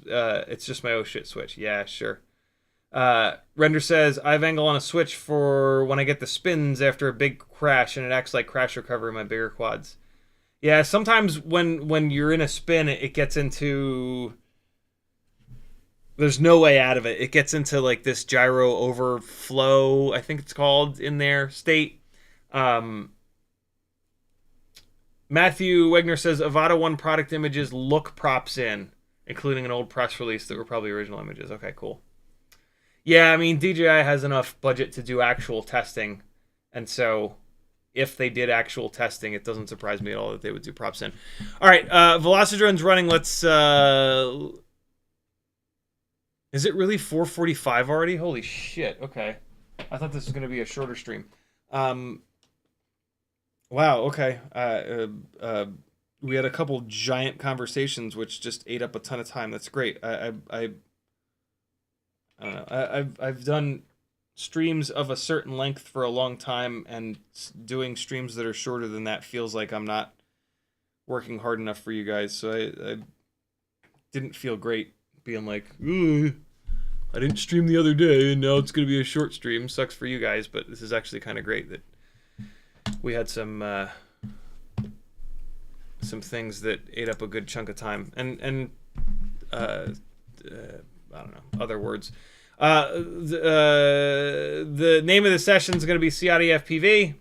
just my oh shit switch. Yeah, sure. Render says, I have angle on a switch for when I get the spins after a big crash, and it acts like crash recovery in my bigger quads. Yeah, sometimes when you're in a spin, it gets into... There's no way out of it. It gets into like this gyro overflow, I think it's called, in their state. Matthew Wegner says Avata 1 product images look props in, including an old press release that were probably original images. Okay, cool. Yeah, I mean, DJI has enough budget to do actual testing, and so if they did actual testing, it doesn't surprise me at all that they would do props in. All right, Velocidrone's running. Let's. Is it really 4:45 already? Holy shit! Okay, I thought this was gonna be a shorter stream. Wow. Okay. We had a couple giant conversations, which just ate up a ton of time. That's great. I don't know. I've done streams of a certain length for a long time, and doing streams that are shorter than that feels like I'm not working hard enough for you guys. So I didn't feel great being like, ooh, I didn't stream the other day, and now it's going to be a short stream. Sucks for you guys, but this is actually kind of great that we had some things that ate up a good chunk of time, and I don't know, other words. The name of the session is going to be CiottiFPV,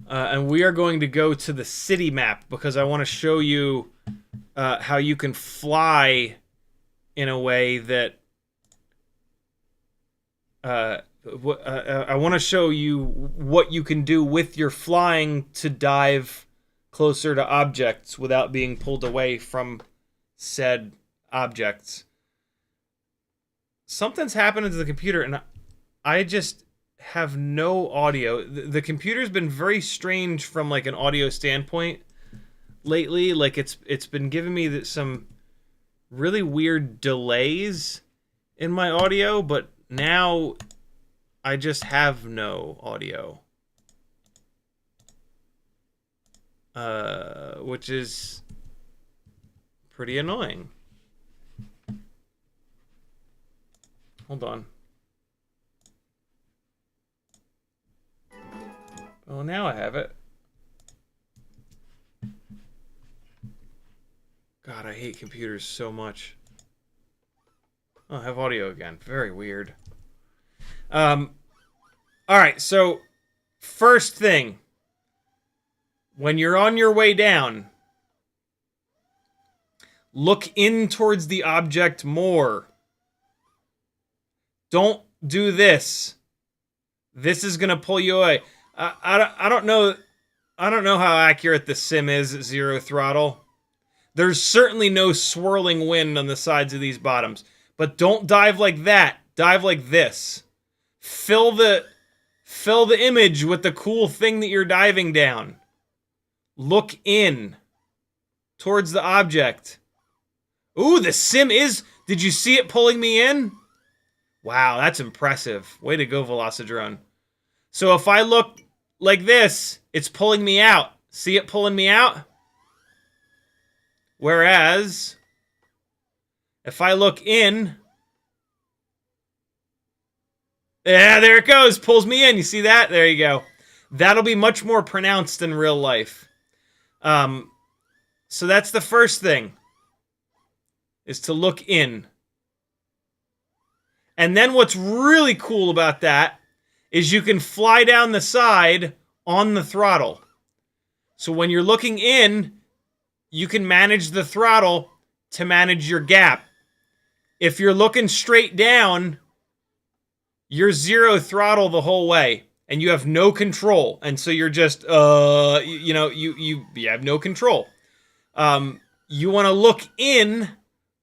and we are going to go to the city map because I want to show you how you can fly in a way that I want to show you what you can do with your flying to dive closer to objects without being pulled away from said objects. Something's happened to the computer, and I just have no audio. The computer's been very strange from like an audio standpoint lately. Like it's been giving me some really weird delays in my audio, but now I just have no audio, which is pretty annoying. Hold on. Oh, now I have it. God, I hate computers so much. Oh, I have audio again. Very weird. Alright, so first thing, when you're on your way down, look in towards the object more. Don't do this. This is gonna pull you away. I don't know how accurate the sim is at 0 throttle. There's certainly no swirling wind on the sides of these bottoms. But don't dive like that. Dive like this. Fill the image with the cool thing that you're diving down. Look in towards the object. Ooh, the sim is... Did you see it pulling me in? Wow, that's impressive. Way to go, Velocidrone. So if I look like this, it's pulling me out. See it pulling me out? Whereas, if I look in... Yeah, there it goes. Pulls me in. You see that? There you go. That'll be much more pronounced in real life. So that's the first thing. Is to look in. And then what's really cool about that is you can fly down the side on the throttle. So when you're looking in, you can manage the throttle to manage your gap. If you're looking straight down, you're 0 throttle the whole way, and you have no control. And so you're just, you have no control. You want to look in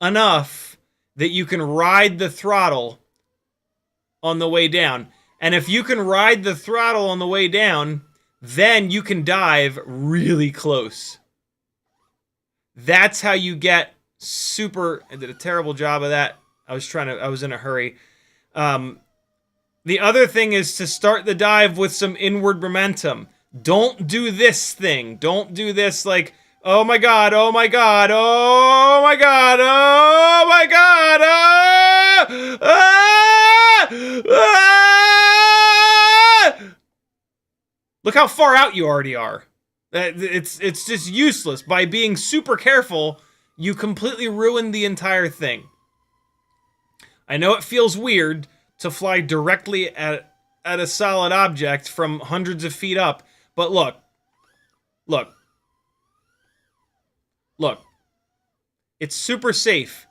enough that you can ride the throttle on the way down. And if you can ride the throttle on the way down, then you can dive really close. That's how you get super... I did a terrible job of that. I was in a hurry. The other thing is to start the dive with some inward momentum. Don't do this thing. Don't do this like, oh my god, oh my god, oh my god, oh my god, Look how far out you already are. It's just useless. By being super careful, you completely ruin the entire thing. I know it feels weird to fly directly at a solid object from hundreds of feet up, but look. It's super safe.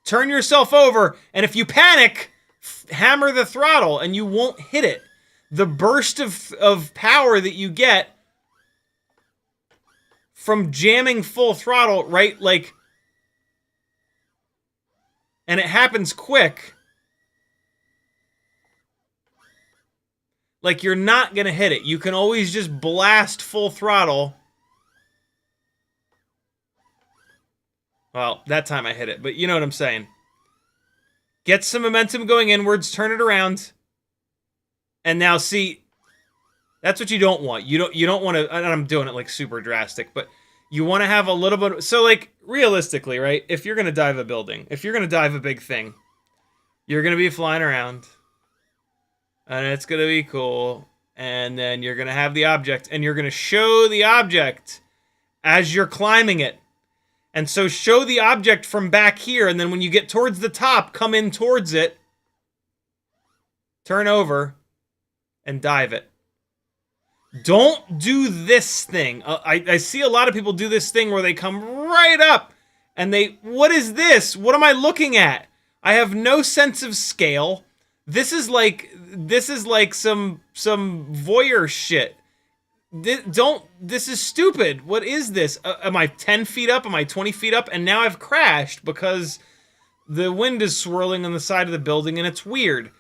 Turn yourself over, and if you panic, hammer the throttle, and you won't hit it. the burst of power that you get from jamming full throttle, right? Like, and it happens quick. Like, you're not going to hit it. You can always just blast full throttle. Well, that time I hit it, but you know what I'm saying. Get some momentum going inwards, turn it around. And now see, that's what you don't want. You don't want to, and I'm doing it like super drastic, but you want to have a little bit, so like realistically, right? If you're going to dive a building, if you're going to dive a big thing, you're going to be flying around and it's going to be cool. And then you're going to have the object and you're going to show the object as you're climbing it. And so show the object from back here, and then when you get towards the top, come in towards it, turn over, and dive it. Don't do this thing. I see a lot of people do this thing where they come right up, and what is this? What am I looking at? I have no sense of scale. This is like some voyeur shit. This is stupid. What is this? Am I 10 feet up? Am I 20 feet up? And now I've crashed because the wind is swirling on the side of the building and it's weird.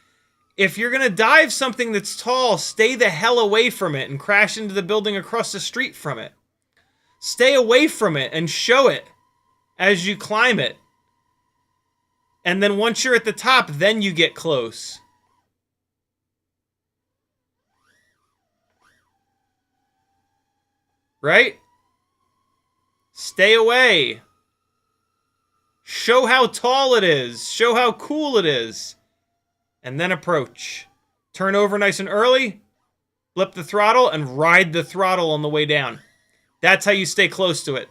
If you're going to dive something that's tall, stay the hell away from it and crash into the building across the street from it. Stay away from it and show it as you climb it. And then once you're at the top, then you get close. Right? Stay away. Show how tall it is. Show how cool it is. And then approach. Turn over nice and early. Flip the throttle and ride the throttle on the way down. That's how you stay close to it.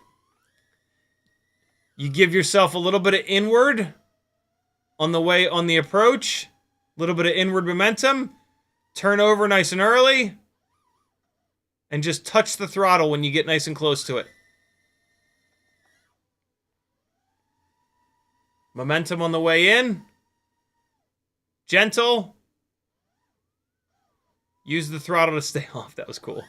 You give yourself a little bit of inward on the approach. A little bit of inward momentum. Turn over nice and early. And just touch the throttle when you get nice and close to it. Momentum on the way in. Gentle. Use the throttle to stay off. That was cool.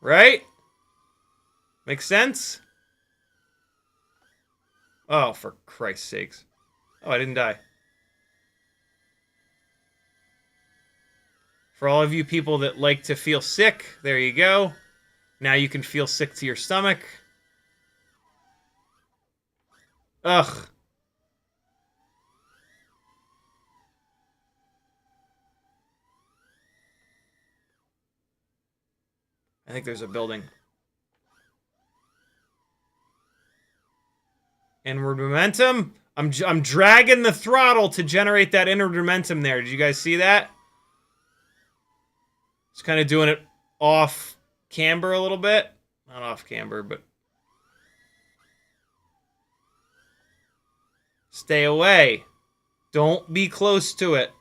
Right? Makes sense? Oh, for Christ's sakes. Oh, I didn't die. For all of you people that like to feel sick, there you go. Now you can feel sick to your stomach. Ugh. I think there's a building. Inward momentum. I'm dragging the throttle to generate that inward momentum there. Did you guys see that? Just kind of doing it off camber a little bit. Not off camber, but... Stay away. Don't be close to it.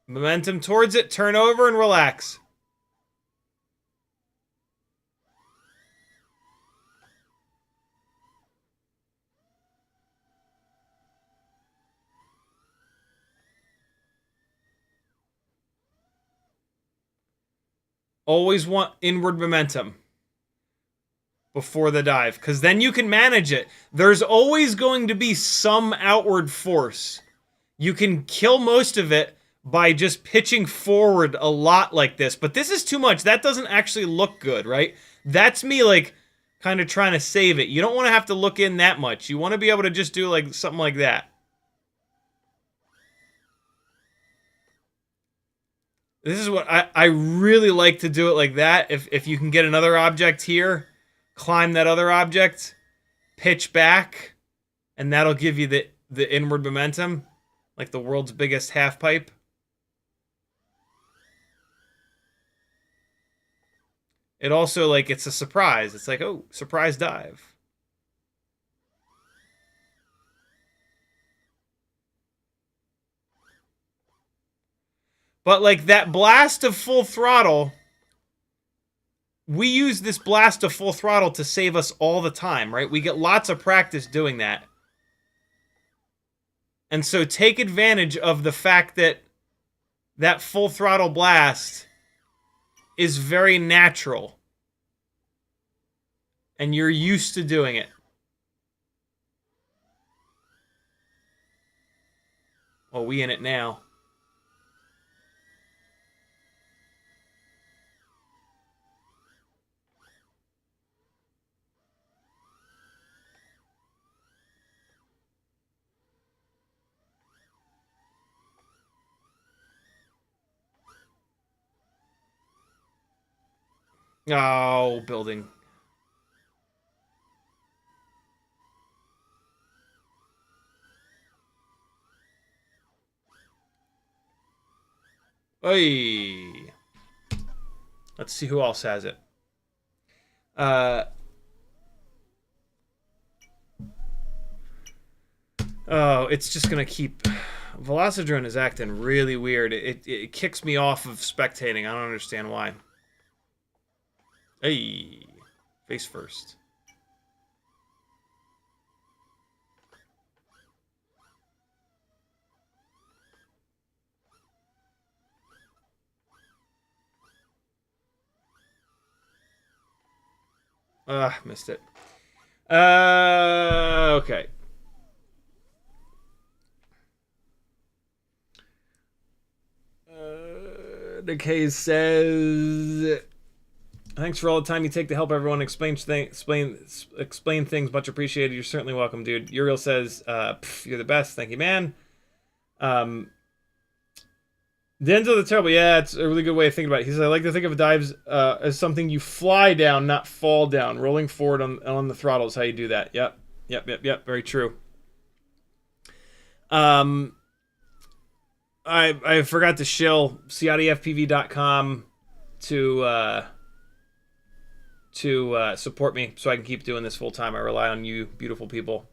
Momentum towards it. Turn over and relax. Always want inward momentum before the dive, because then you can manage it. There's always going to be some outward force. You can kill most of it by just pitching forward a lot like this, but this is too much. That doesn't actually look good, right? That's me, like, kind of trying to save it. You don't want to have to look in that much. You want to be able to just do, like, something like that. This is what I really like to do it like that. If you can get another object here, climb that other object, pitch back, and that'll give you the inward momentum, like the world's biggest half pipe. It also, like, it's a surprise. It's like, oh, surprise dive. But, like, that blast of full throttle, we use this blast to full throttle to save us all the time, right? We get lots of practice doing that. And so take advantage of the fact that that full throttle blast is very natural. And you're used to doing it. Oh, we in it now. Oh, building. Oy. Let's see who else has it. Oh, it's just gonna keep... Velocidrone is acting really weird. It kicks me off of spectating. I don't understand why. Hey, face first. Missed it. Okay. Decay says, thanks for all the time you take to help everyone explain things. Much appreciated. You're certainly welcome, dude. Uriel says, you're the best. Thank you, man. The ends of the terrible. Yeah, it's a really good way of thinking about it. He says, I like to think of dives as something you fly down, not fall down. Rolling forward on the throttle is how you do that. Yep. Very true. I forgot to shill CiottiFPV.com to support me so I can keep doing this full time. I rely on you, beautiful people.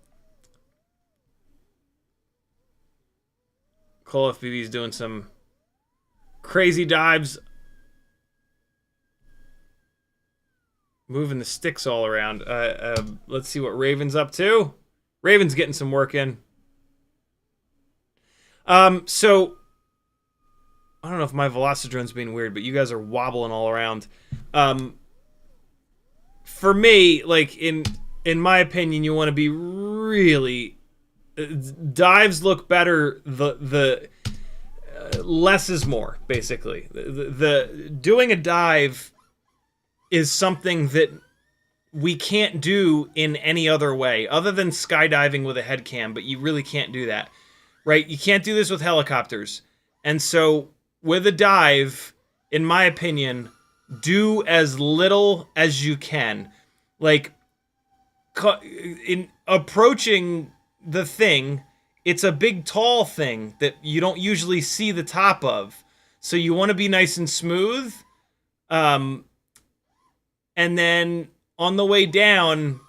CiottiFPV is doing some crazy dives, moving the sticks all around. Let's see what Raven's up to. Raven's getting some work in. So I don't know if my Velocidrone's being weird, but you guys are wobbling all around. For me, like in my opinion, you want to be really dives look better. The less is more, basically. The doing a dive is something that we can't do in any other way other than skydiving with a head cam, but you really can't do that, right? You can't do this with helicopters. And so with a dive, in my opinion, do as little as you can. Like, in approaching the thing, it's a big, tall thing that you don't usually see the top of. So you want to be nice and smooth. And then on the way down,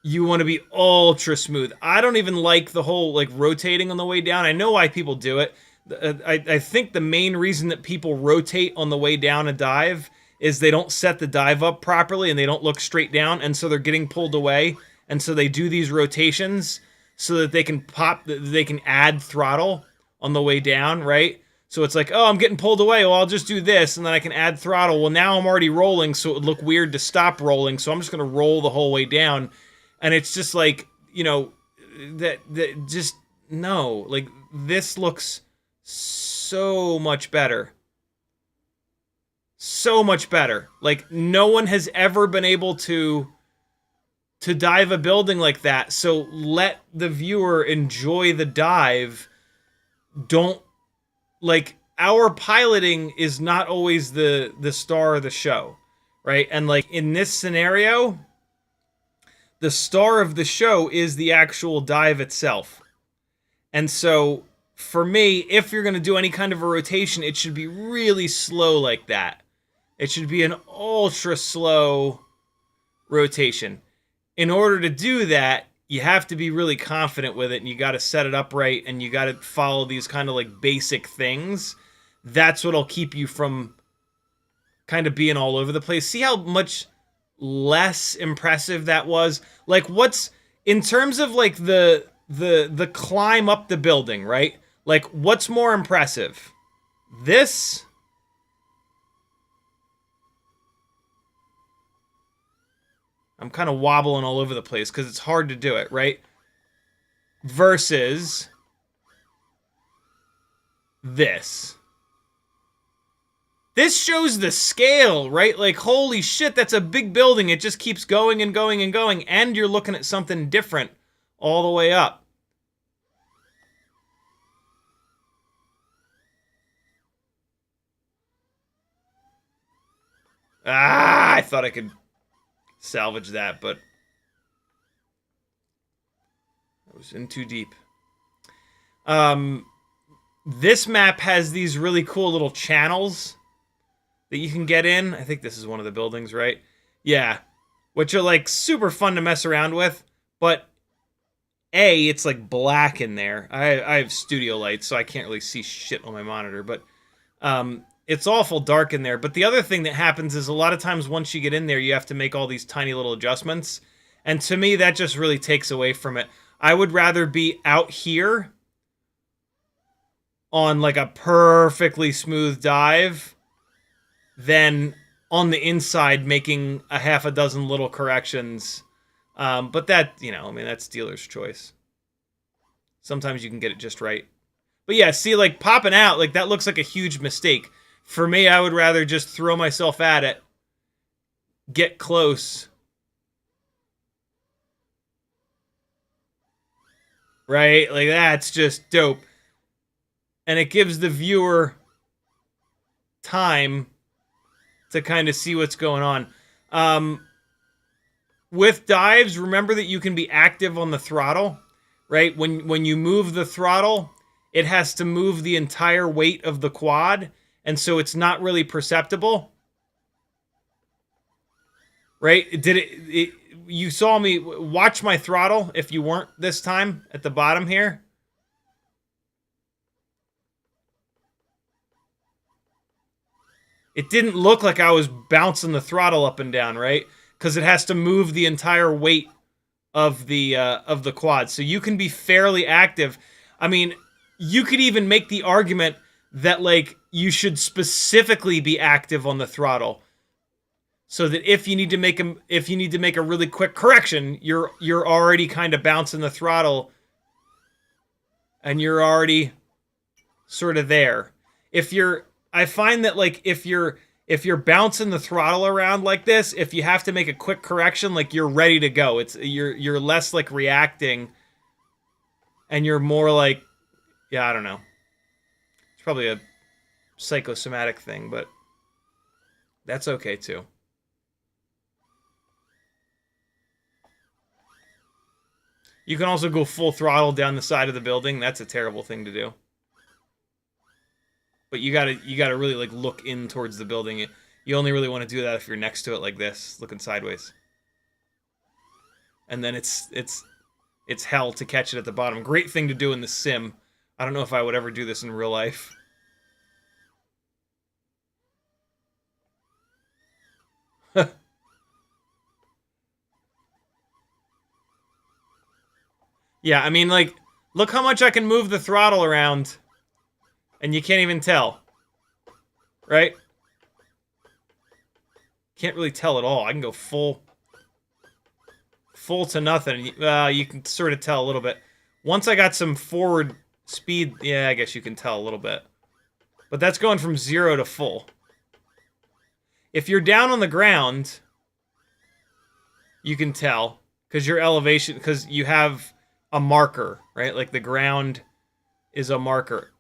you want to be ultra smooth. I don't even like the whole, like, rotating on the way down. I know why people do it. I think the main reason that people rotate on the way down a dive is they don't set the dive up properly and they don't look straight down, and so they're getting pulled away. And so they do these rotations so that they can add throttle on the way down, right? So it's like, oh, I'm getting pulled away. Well, I'll just do this, and then I can add throttle. Well, now I'm already rolling, so it would look weird to stop rolling, so I'm just going to roll the whole way down. And it's just like, you know, that just, no. Like, this looks so much better. So much better. Like, no one has ever been able to dive a building like that. So let the viewer enjoy the dive. Don't, like, our piloting is not always the star of the show, right? And like in this scenario, the star of the show is the actual dive itself. And so for me, if you're going to do any kind of a rotation, it should be really slow like that. It should be an ultra slow rotation. In order to do that, you have to be really confident with it, and you got to set it up right, and you got to follow these kind of like basic things. That's what'll keep you from kind of being all over the place. See how much less impressive that was? Like, what's in terms of like the climb up the building, right? Like, what's more impressive? This? I'm kind of wobbling all over the place because it's hard to do it, right? Versus this. This shows the scale, right? Like, holy shit, that's a big building. It just keeps going and going and going, and you're looking at something different all the way up. Ah, I thought I could salvage that, but I was in too deep. This map has these really cool little channels that you can get in. I think this is one of the buildings, right? Yeah. Which are like super fun to mess around with, but A, it's like black in there. I have studio lights, so I can't really see shit on my monitor, but it's awful dark in there. But the other thing that happens is a lot of times once you get in there, you have to make all these tiny little adjustments. And to me, that just really takes away from it. I would rather be out here on like a perfectly smooth dive than on the inside making a half a dozen little corrections. But that, you know, I mean, that's dealer's choice. Sometimes you can get it just right. But yeah, see, like popping out, like that looks like a huge mistake. For me, I would rather just throw myself at it, get close, right? Like that's just dope. And it gives the viewer time to kind of see what's going on. With dives, remember that you can be active on the throttle, right? When you move the throttle, it has to move the entire weight of the quad, and so it's not really perceptible. Right? You saw me watch my throttle if you weren't this time at the bottom here. It didn't look like I was bouncing the throttle up and down, right? Because it has to move the entire weight of the quad. So you can be fairly active. I mean, you could even make the argument that like you should specifically be active on the throttle, so that if you need to make a really quick correction, you're already kind of bouncing the throttle, and you're already sort of there. I find that like if you're bouncing the throttle around like this, if you have to make a quick correction, like you're ready to go. You're less like reacting, and you're more like, yeah, I don't know. It's probably a psychosomatic thing, but that's okay too. You can also go full throttle down the side of the building. That's a terrible thing to do. But you gotta really like look in towards the building. You only really want to do that if you're next to it like this, looking sideways. And then it's hell to catch it at the bottom. Great thing to do in the sim. I don't know if I would ever do this in real life. Yeah, I mean, like, look how much I can move the throttle around, and you can't even tell. Right? Can't really tell at all. I can go full to nothing. You can sort of tell a little bit. Once I got some forward speed, yeah, I guess you can tell a little bit. But that's going from 0 to full. If you're down on the ground, you can tell, because your elevation, because you have a marker, right? Like the ground is a marker.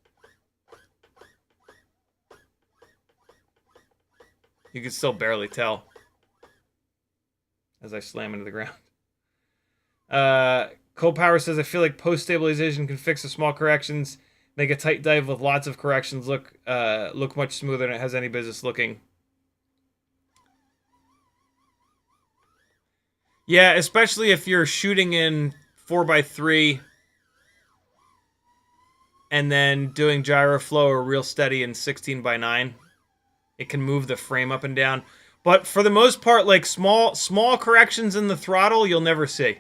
You can still barely tell as I slam into the ground. Cold Power says, I feel like post-stabilization can fix the small corrections, make a tight dive with lots of corrections look much smoother than it has any business looking. Yeah, especially if you're shooting in 4x3 and then doing gyro flow or real steady in 16x9. It can move the frame up and down. But for the most part, like small corrections in the throttle, you'll never see.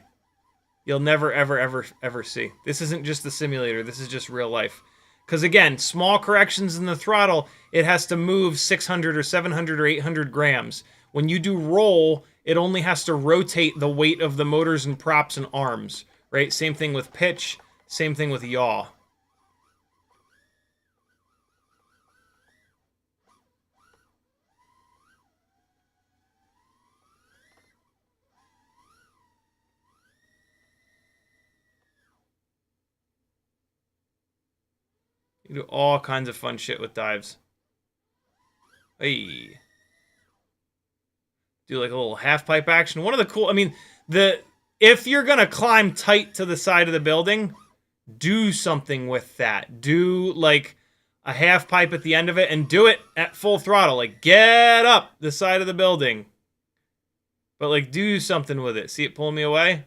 You'll never, ever, ever, ever see. This isn't just the simulator. This is just real life. Because again, small corrections in the throttle, it has to move 600 or 700 or 800 grams. When you do roll, it only has to rotate the weight of the motors and props and arms, right? Same thing with pitch, same thing with yaw. You do all kinds of fun shit with dives. Hey. Do like a little half pipe action. One of the cool, I mean, if you're gonna climb tight to the side of the building, do something with that. Do like a half pipe at the end of it and do it at full throttle. Like get up the side of the building. But like do something with it. See it pulling me away?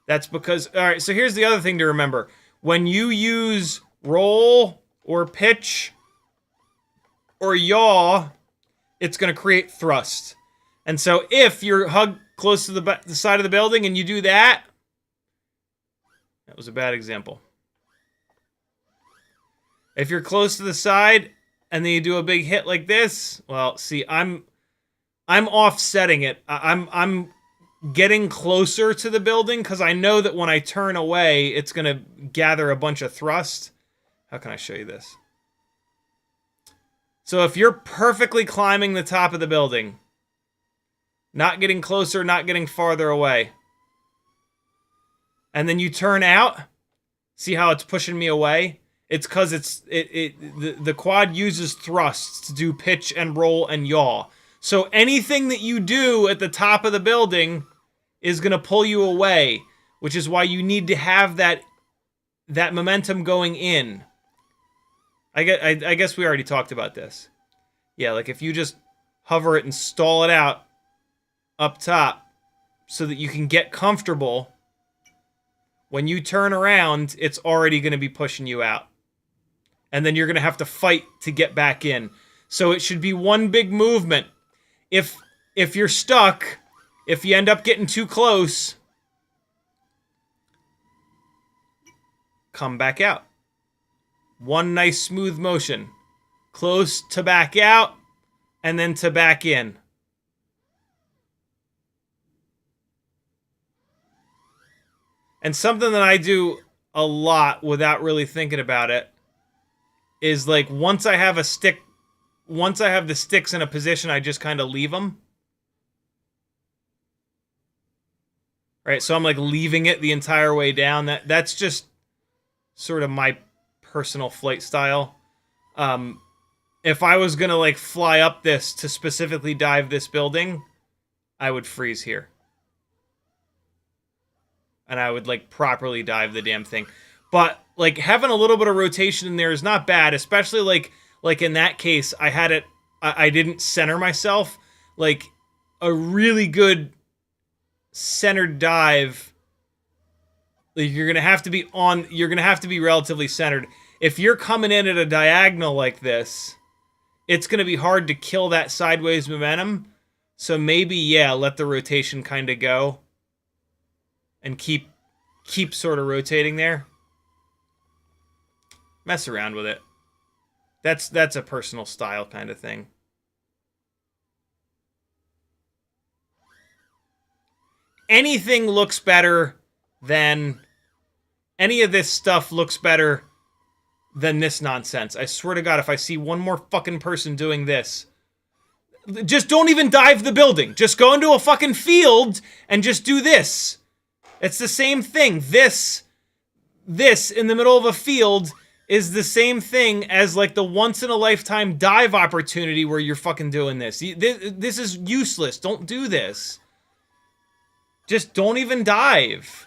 That's because, all right, so here's the other thing to remember. When you use roll or pitch or yaw, it's going to create thrust. And so if you're hugged close to the side of the building and you do that, that was a bad example. If you're close to the side and then you do a big hit like this, well, see, I'm offsetting it. I'm getting closer to the building because I know that when I turn away, it's going to gather a bunch of thrust. How can I show you this? So if you're perfectly climbing the top of the building, not getting closer, not getting farther away, and then you turn out, see how it's pushing me away? It's because the quad uses thrusts to do pitch and roll and yaw. So anything that you do at the top of the building is going to pull you away, which is why you need to have that momentum going in. I guess we already talked about this. Yeah, like if you just hover it and stall it out up top so that you can get comfortable, when you turn around, it's already going to be pushing you out. And then you're going to have to fight to get back in. So it should be one big movement. If you're stuck, if you end up getting too close, come back out. One nice smooth motion. Close to back out, and then to back in. And something that I do a lot without really thinking about it is like once I have the sticks in a position, I just kind of leave them. Right, so I'm like leaving it the entire way down. That's just sort of my personal flight style. If I was gonna like fly up this to specifically dive this building, I would freeze here. And I would like properly dive the damn thing. But like having a little bit of rotation in there is not bad, especially like in that case, I didn't center myself. Like a really good centered dive, like you're gonna have to be relatively centered. If you're coming in at a diagonal like this, it's gonna be hard to kill that sideways momentum. So maybe, yeah, let the rotation kind of go and keep sort of rotating there. Mess around with it. That's a personal style kind of thing. Anything looks better than any of this stuff looks better than this nonsense. I swear to God, if I see one more fucking person doing this, just don't even dive the building. Just go into a fucking field and just do this. It's the same thing. This in the middle of a field is the same thing as like the once in a lifetime dive opportunity where you're fucking doing this. This is useless. Don't do this. Just don't even dive.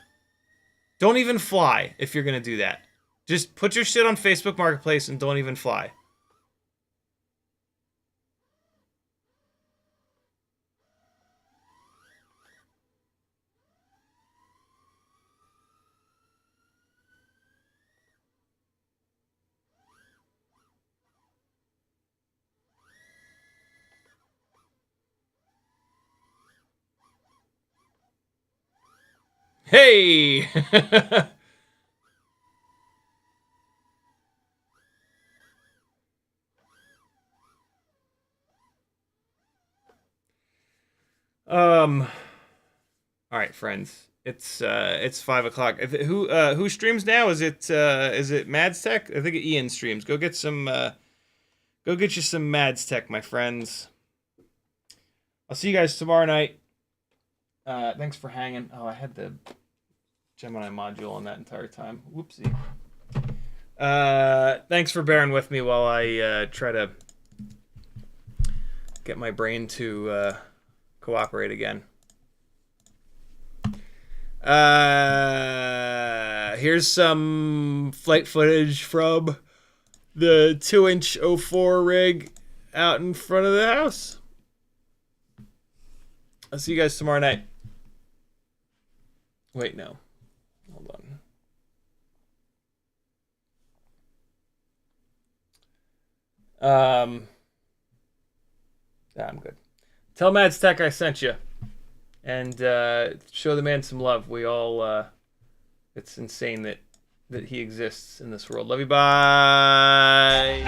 Don't even fly if you're going to do that. Just put your shit on Facebook Marketplace and don't even fly. Hey! All right, friends. It's 5 o'clock. Who streams now? Is it Mads Tech? I think Ian streams. Go get you some Mads Tech, my friends. I'll see you guys tomorrow night. Thanks for hanging. Oh, I had the Gemini module on that entire time. Whoopsie. Thanks for bearing with me while I try to get my brain to cooperate again. Here's some flight footage from the 2-inch 04 rig out in front of the house. I'll see you guys tomorrow night. Wait, no. Hold on. I'm good. Tell Mads Tech I sent you. And show the man some love. We all, it's insane that he exists in this world. Love you, bye.